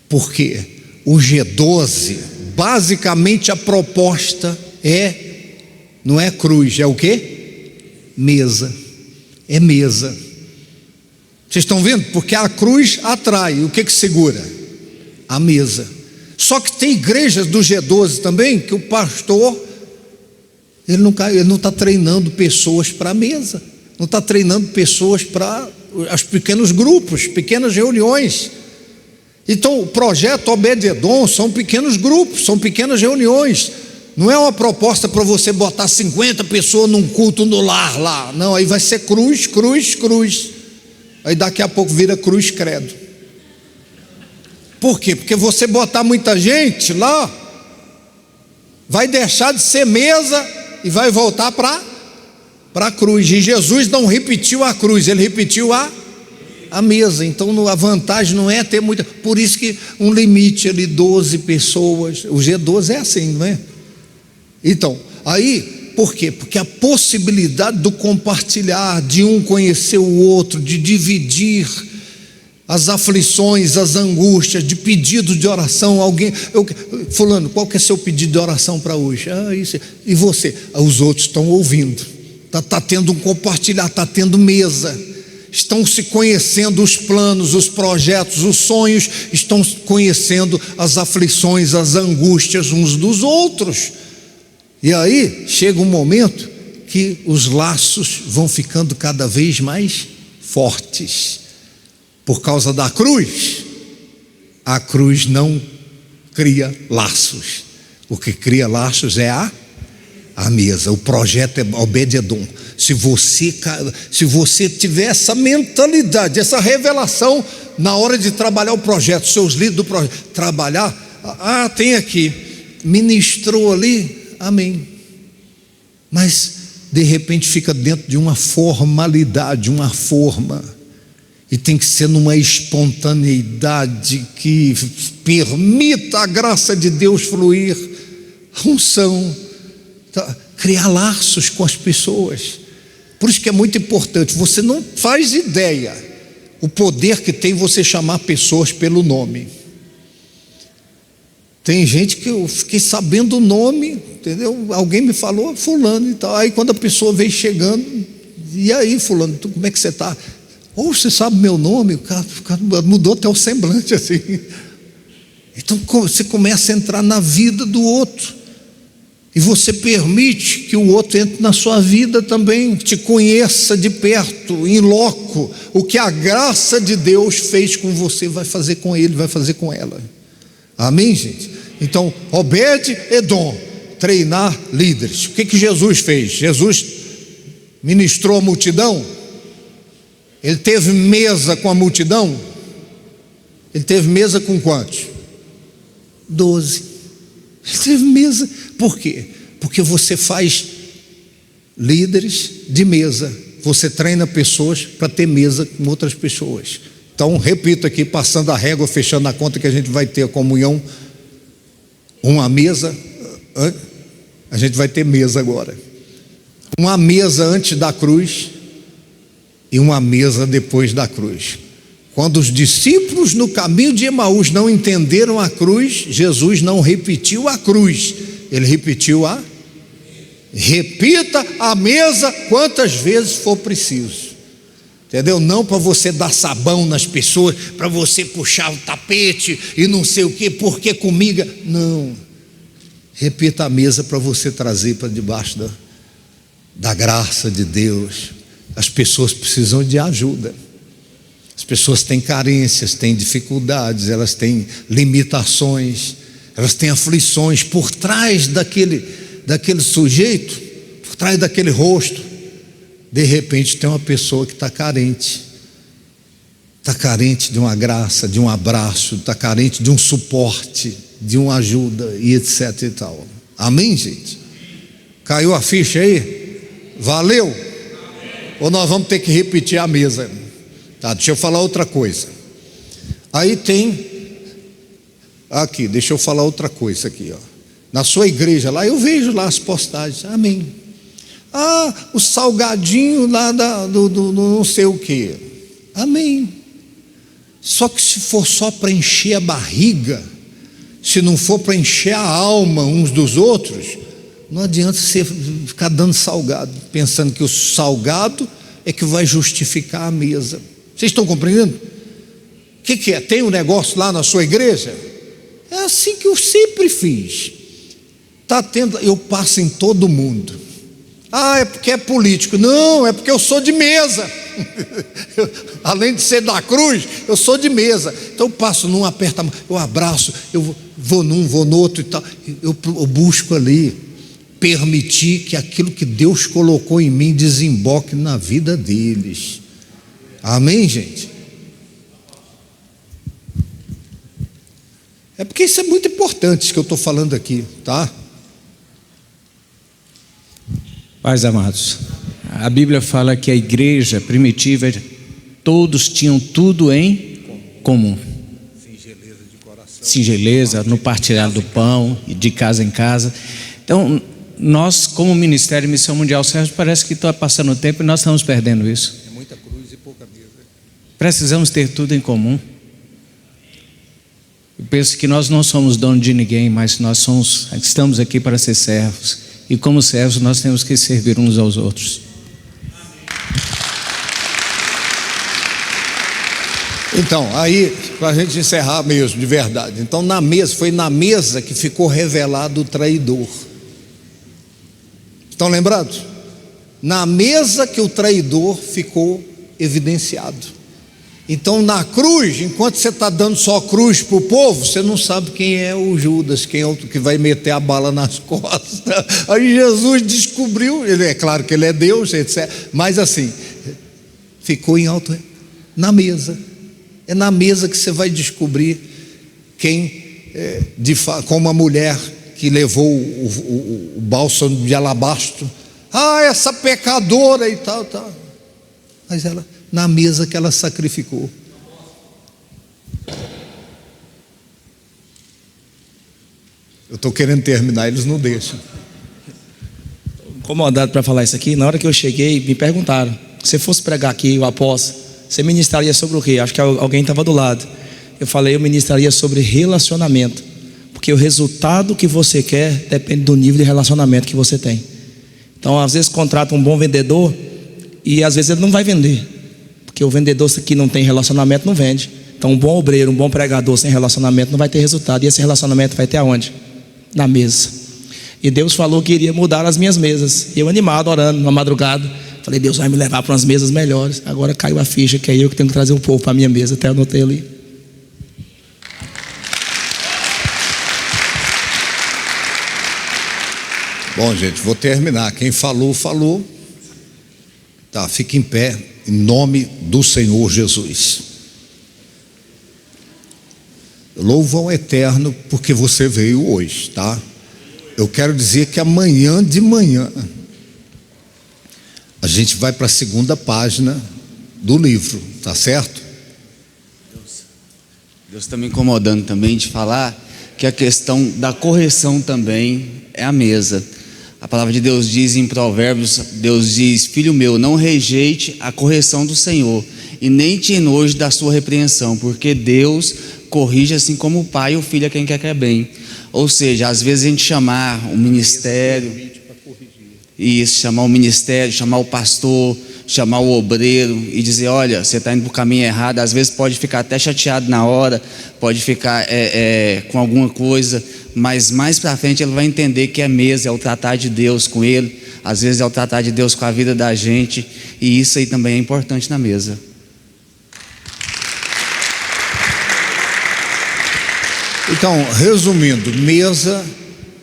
Porque o G12, basicamente a proposta não é cruz, é o quê? Mesa. É mesa. Vocês estão vendo? Porque a cruz atrai, o que segura? A mesa. Só que tem igrejas do G12 também, que o pastor, ele não está treinando pessoas para a mesa, não está treinando pessoas para os pequenos grupos, pequenas reuniões. Então o projeto Obed-Edom são pequenos grupos, são pequenas reuniões. Não é uma proposta para você botar 50 pessoas num culto no lar lá. Não, aí vai ser cruz, cruz, cruz. Aí daqui a pouco vira cruz credo. Por quê? Porque você botar muita gente lá, vai deixar de ser mesa e vai voltar para a cruz. E Jesus não repetiu a cruz, ele repetiu a mesa. Então a vantagem não é ter muita. Por isso que um limite ali, 12 pessoas. O G12 é assim, não é? Então, aí, por quê? Porque a possibilidade do compartilhar, de um conhecer o outro, de dividir as aflições, as angústias, de pedido de oração. Fulano, qual que é seu pedido de oração para hoje? Isso. E você? Os outros estão ouvindo. Está tendo um compartilhar, está tendo mesa. Estão se conhecendo os planos, os projetos, os sonhos, estão conhecendo as aflições, as angústias uns dos outros. E aí chega um momento que os laços vão ficando cada vez mais fortes. Por causa da cruz. A cruz não cria laços. O que cria laços é a mesa. O projeto é Obed-Edom. Se você tiver essa mentalidade, essa revelação na hora de trabalhar o projeto, seus líderes do projeto, trabalhar, tem aqui, ministrou ali, amém. Mas de repente fica dentro de uma formalidade, uma forma, e tem que ser numa espontaneidade que permita a graça de Deus fluir, a unção, criar laços com as pessoas. Por isso que é muito importante. Você não faz ideia o poder que tem você chamar pessoas pelo nome. Tem gente que eu fiquei sabendo o nome, entendeu? Alguém me falou fulano e tal. Aí quando a pessoa veio chegando, e aí fulano, como é que você está? Você sabe meu nome? O cara mudou até o semblante assim. Então você começa a entrar na vida do outro. E você permite que o outro entre na sua vida também, te conheça de perto, em loco. O que a graça de Deus fez com você, vai fazer com ele, vai fazer com ela. Amém, gente? Então, Obed-Edom, treinar líderes. O que Jesus fez? Jesus ministrou a multidão. Ele teve mesa com a multidão. Ele teve mesa com quantos? 12. Ele teve mesa. Por quê? Porque você faz líderes de mesa. Você treina pessoas para ter mesa com outras pessoas. Então, repito aqui, passando a régua, fechando a conta, que a gente vai ter a comunhão, uma mesa, a gente vai ter mesa agora. Uma mesa antes da cruz e uma mesa depois da cruz. Quando os discípulos no caminho de Emaús não entenderam a cruz, Jesus não repetiu a cruz, ele repetiu repita a mesa quantas vezes for preciso. Entendeu? Não para você dar sabão nas pessoas, para você puxar o tapete e não sei o que, porque comigo. Não. Repita a mesa para você trazer para debaixo da graça de Deus. As pessoas precisam de ajuda. As pessoas têm carências, têm dificuldades, elas têm limitações, elas têm aflições. Por trás daquele sujeito, por trás daquele rosto, de repente tem uma pessoa que está carente de uma graça, de um abraço, está carente de um suporte, de uma ajuda e etc e tal. Amém, gente? Caiu a ficha aí? Valeu? Amém. Ou nós vamos ter que repetir a mesa? Tá, deixa eu falar outra coisa. Aí tem aqui, deixa eu falar outra coisa aqui, ó. Na sua igreja lá, eu vejo lá as postagens. Amém. O salgadinho lá do não sei o que. Amém. Só que se for só para encher a barriga, se não for para encher a alma uns dos outros, não adianta você ficar dando salgado, pensando que o salgado é que vai justificar a mesa. Vocês estão compreendendo? O que é? Tem um negócio lá na sua igreja? É assim que eu sempre fiz. Tá tendo, eu passo em todo mundo. É porque é político. Não, é porque eu sou de mesa. Além de ser da cruz, eu sou de mesa. Então eu passo num, aperta a mão, eu abraço, eu vou num, vou no outro e tal. Eu busco ali permitir que aquilo que Deus colocou em mim desemboque na vida deles. Amém, gente? É porque isso é muito importante, isso que eu estou falando aqui, tá? Pais amados, a Bíblia fala que a igreja primitiva, todos tinham tudo em comum. Singeleza, no partilhar do pão, de casa em casa. Então, nós, como Ministério Missão Mundial Servos, parece que está passando o tempo e nós estamos perdendo isso. É muita cruz e pouca mesa. Precisamos ter tudo em comum. Eu penso que nós não somos dono de ninguém, mas nós estamos aqui para ser servos. E como servos nós temos que servir uns aos outros. Então, aí, para a gente encerrar mesmo, de verdade. Então, foi na mesa que ficou revelado o traidor. Estão lembrados? Na mesa que o traidor ficou evidenciado. Então, na cruz, enquanto você está dando só cruz para o povo, você não sabe quem é o Judas, quem é o que vai meter a bala nas costas. Aí Jesus descobriu, é claro que ele é Deus, etc. Mas assim, ficou em alto, na mesa. É na mesa que você vai descobrir quem, como a mulher que levou o bálsamo de alabastro. Essa pecadora e tal. Mas ela, na mesa que ela sacrificou. Eu estou querendo terminar, eles não deixam. Incomodado para falar isso aqui. Na hora que eu cheguei, me perguntaram: se fosse pregar aqui o apóstolo, você ministraria sobre o quê? Acho que alguém estava do lado. Eu falei: eu ministraria sobre relacionamento, porque o resultado que você quer depende do nível de relacionamento que você tem. Então, às vezes contrata um bom vendedor e às vezes ele não vai vender, porque o vendedor que não tem relacionamento não vende. Então, um bom obreiro, um bom pregador sem relacionamento não vai ter resultado. E esse relacionamento vai ter aonde? Na mesa. E Deus falou que iria mudar as minhas mesas. E eu animado, orando, na madrugada, falei: Deus vai me levar para umas mesas melhores. Agora caiu a ficha que é eu que tenho que trazer um povo para a minha mesa. Até anotei ali. Bom, gente, vou terminar. Quem falou, falou. Tá, fique em pé, em nome do Senhor Jesus. Louvo ao Eterno porque você veio hoje, tá? Eu quero dizer que amanhã de manhã a gente vai para a segunda página do livro, tá certo? Deus está me incomodando também de falar que a questão da correção também é a mesa. A palavra de Deus diz em Provérbios, Deus diz: filho meu, não rejeite a correção do Senhor, e nem te enoje da sua repreensão, porque Deus corrige assim como o pai e o filho a quem quer bem. Ou seja, às vezes a gente chamar o ministério, isso, chamar o ministério, chamar o pastor, chamar o obreiro e dizer: olha, você está indo para o caminho errado. Às vezes pode ficar até chateado na hora, pode ficar com alguma coisa, mas mais para frente ele vai entender que é mesa, é o tratar de Deus com ele. Às vezes é o tratar de Deus com a vida da gente, e isso aí também é importante na mesa. Então, resumindo, mesa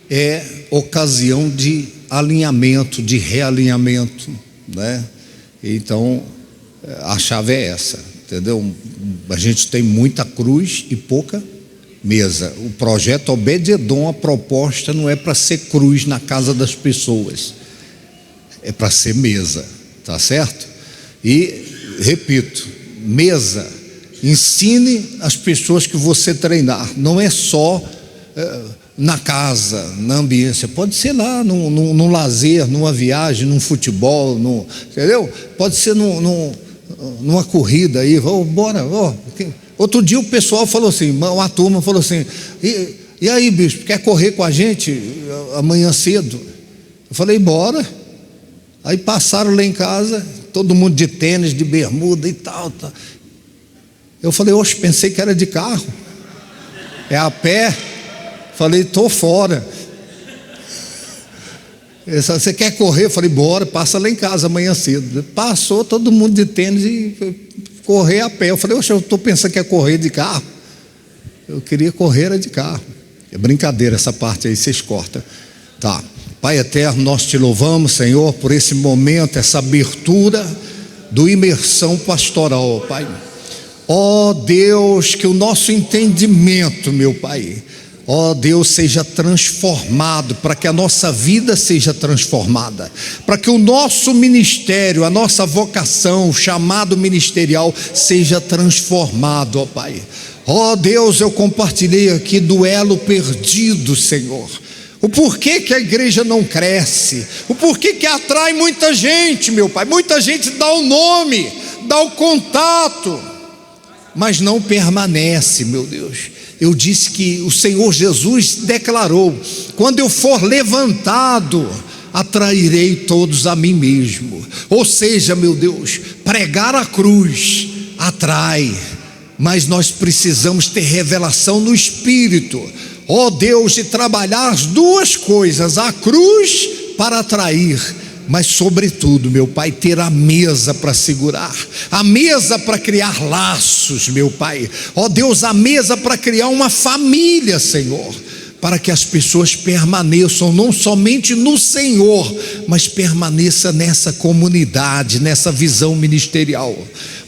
é ocasião de alinhamento, de realinhamento, né? Então, a chave é essa, entendeu? A gente tem muita cruz e pouca mesa. O projeto Obed-Edom, a proposta não é para ser cruz na casa das pessoas, é para ser mesa, tá certo? E, repito, mesa, ensine as pessoas que você treinar, não é só na casa, na ambiência, pode ser lá num lazer, numa viagem, num futebol, entendeu? Pode ser numa corrida aí, bora. Outro dia o pessoal falou assim, uma turma falou assim, e aí, bispo, quer correr com a gente amanhã cedo? Eu falei, bora. Aí passaram lá em casa, todo mundo de tênis, de bermuda e tal. Eu falei, oxe, pensei que era de carro, é a pé. Falei, estou fora. Você quer correr? Eu falei, bora, passa lá em casa amanhã cedo. Passou todo mundo de tênis e correr a pé. Eu falei, oxe, eu estou pensando que é correr de carro. Eu queria correr de carro. É brincadeira essa parte aí, vocês cortam. Tá. Pai eterno, nós te louvamos, Senhor, por esse momento, essa abertura do imersão pastoral, Pai. Ó Deus, que o nosso entendimento, meu Pai, ó Deus, seja transformado, para que a nossa vida seja transformada, para que o nosso ministério, a nossa vocação, o chamado ministerial seja transformado, ó Pai. Ó Deus, eu compartilhei aqui do elo perdido, Senhor. O porquê que a igreja não cresce, o porquê que atrai muita gente, meu Pai. Muita gente dá o nome, dá o contato, mas não permanece, meu Deus. Eu disse que o Senhor Jesus declarou: quando eu for levantado, atrairei todos a mim mesmo. Ou seja, meu Deus, pregar a cruz atrai, mas nós precisamos ter revelação no Espírito, ó Deus, de trabalhar as duas coisas, a cruz para atrair, mas sobretudo, meu Pai, ter a mesa para segurar, a mesa para criar laços, meu Pai, ó Deus, a mesa para criar uma família, Senhor, para que as pessoas permaneçam não somente no Senhor, mas permaneça nessa comunidade, nessa visão ministerial.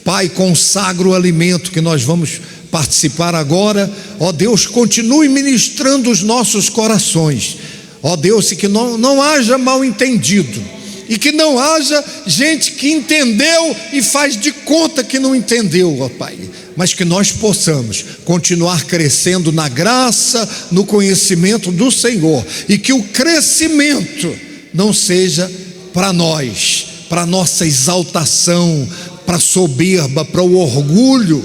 Pai, consagra o alimento que nós vamos participar agora, ó Deus, continue ministrando os nossos corações, ó Deus, e que não haja mal entendido, e que não haja gente que entendeu e faz de conta que não entendeu, ó Pai, mas que nós possamos continuar crescendo na graça, no conhecimento do Senhor, e que o crescimento não seja para nós, para nossa exaltação, para a soberba, para o orgulho,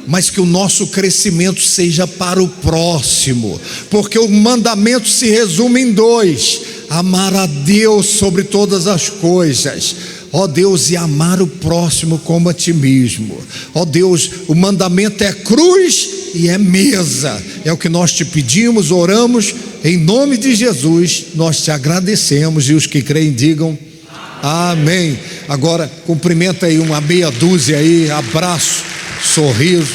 mas que o nosso crescimento seja para o próximo, porque o mandamento se resume em dois: amar a Deus sobre todas as coisas, ó Deus, e amar o próximo como a ti mesmo. Ó Deus, o mandamento é cruz e é mesa, é o que nós te pedimos, oramos, em nome de Jesus, nós te agradecemos, e os que creem digam amém. Agora cumprimenta aí uma meia dúzia aí, abraço, sorriso.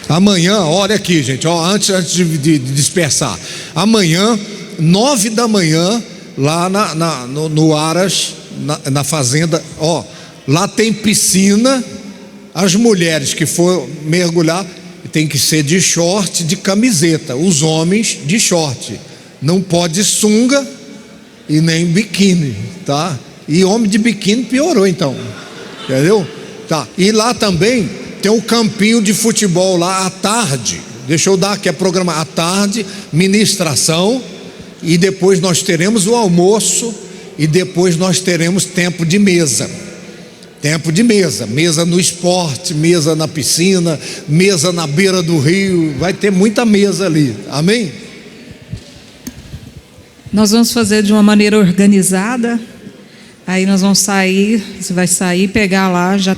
Amanhã, olha aqui, gente, ó, antes de dispersar, amanhã 9 da manhã, lá no Aras, na fazenda, ó, lá tem piscina. As mulheres que for mergulhar tem que ser de short, de camiseta, os homens de short, não pode sunga e nem biquíni, tá? E homem de biquíni piorou então, entendeu? Tá, e lá também tem um campinho de futebol lá à tarde, deixa eu dar aqui a programa, à tarde, ministração, e depois nós teremos o almoço, e depois nós teremos tempo de mesa, mesa no esporte, mesa na piscina, mesa na beira do rio, vai ter muita mesa ali, amém? Nós vamos fazer de uma maneira organizada, aí nós vamos sair, você vai sair, pegar lá, já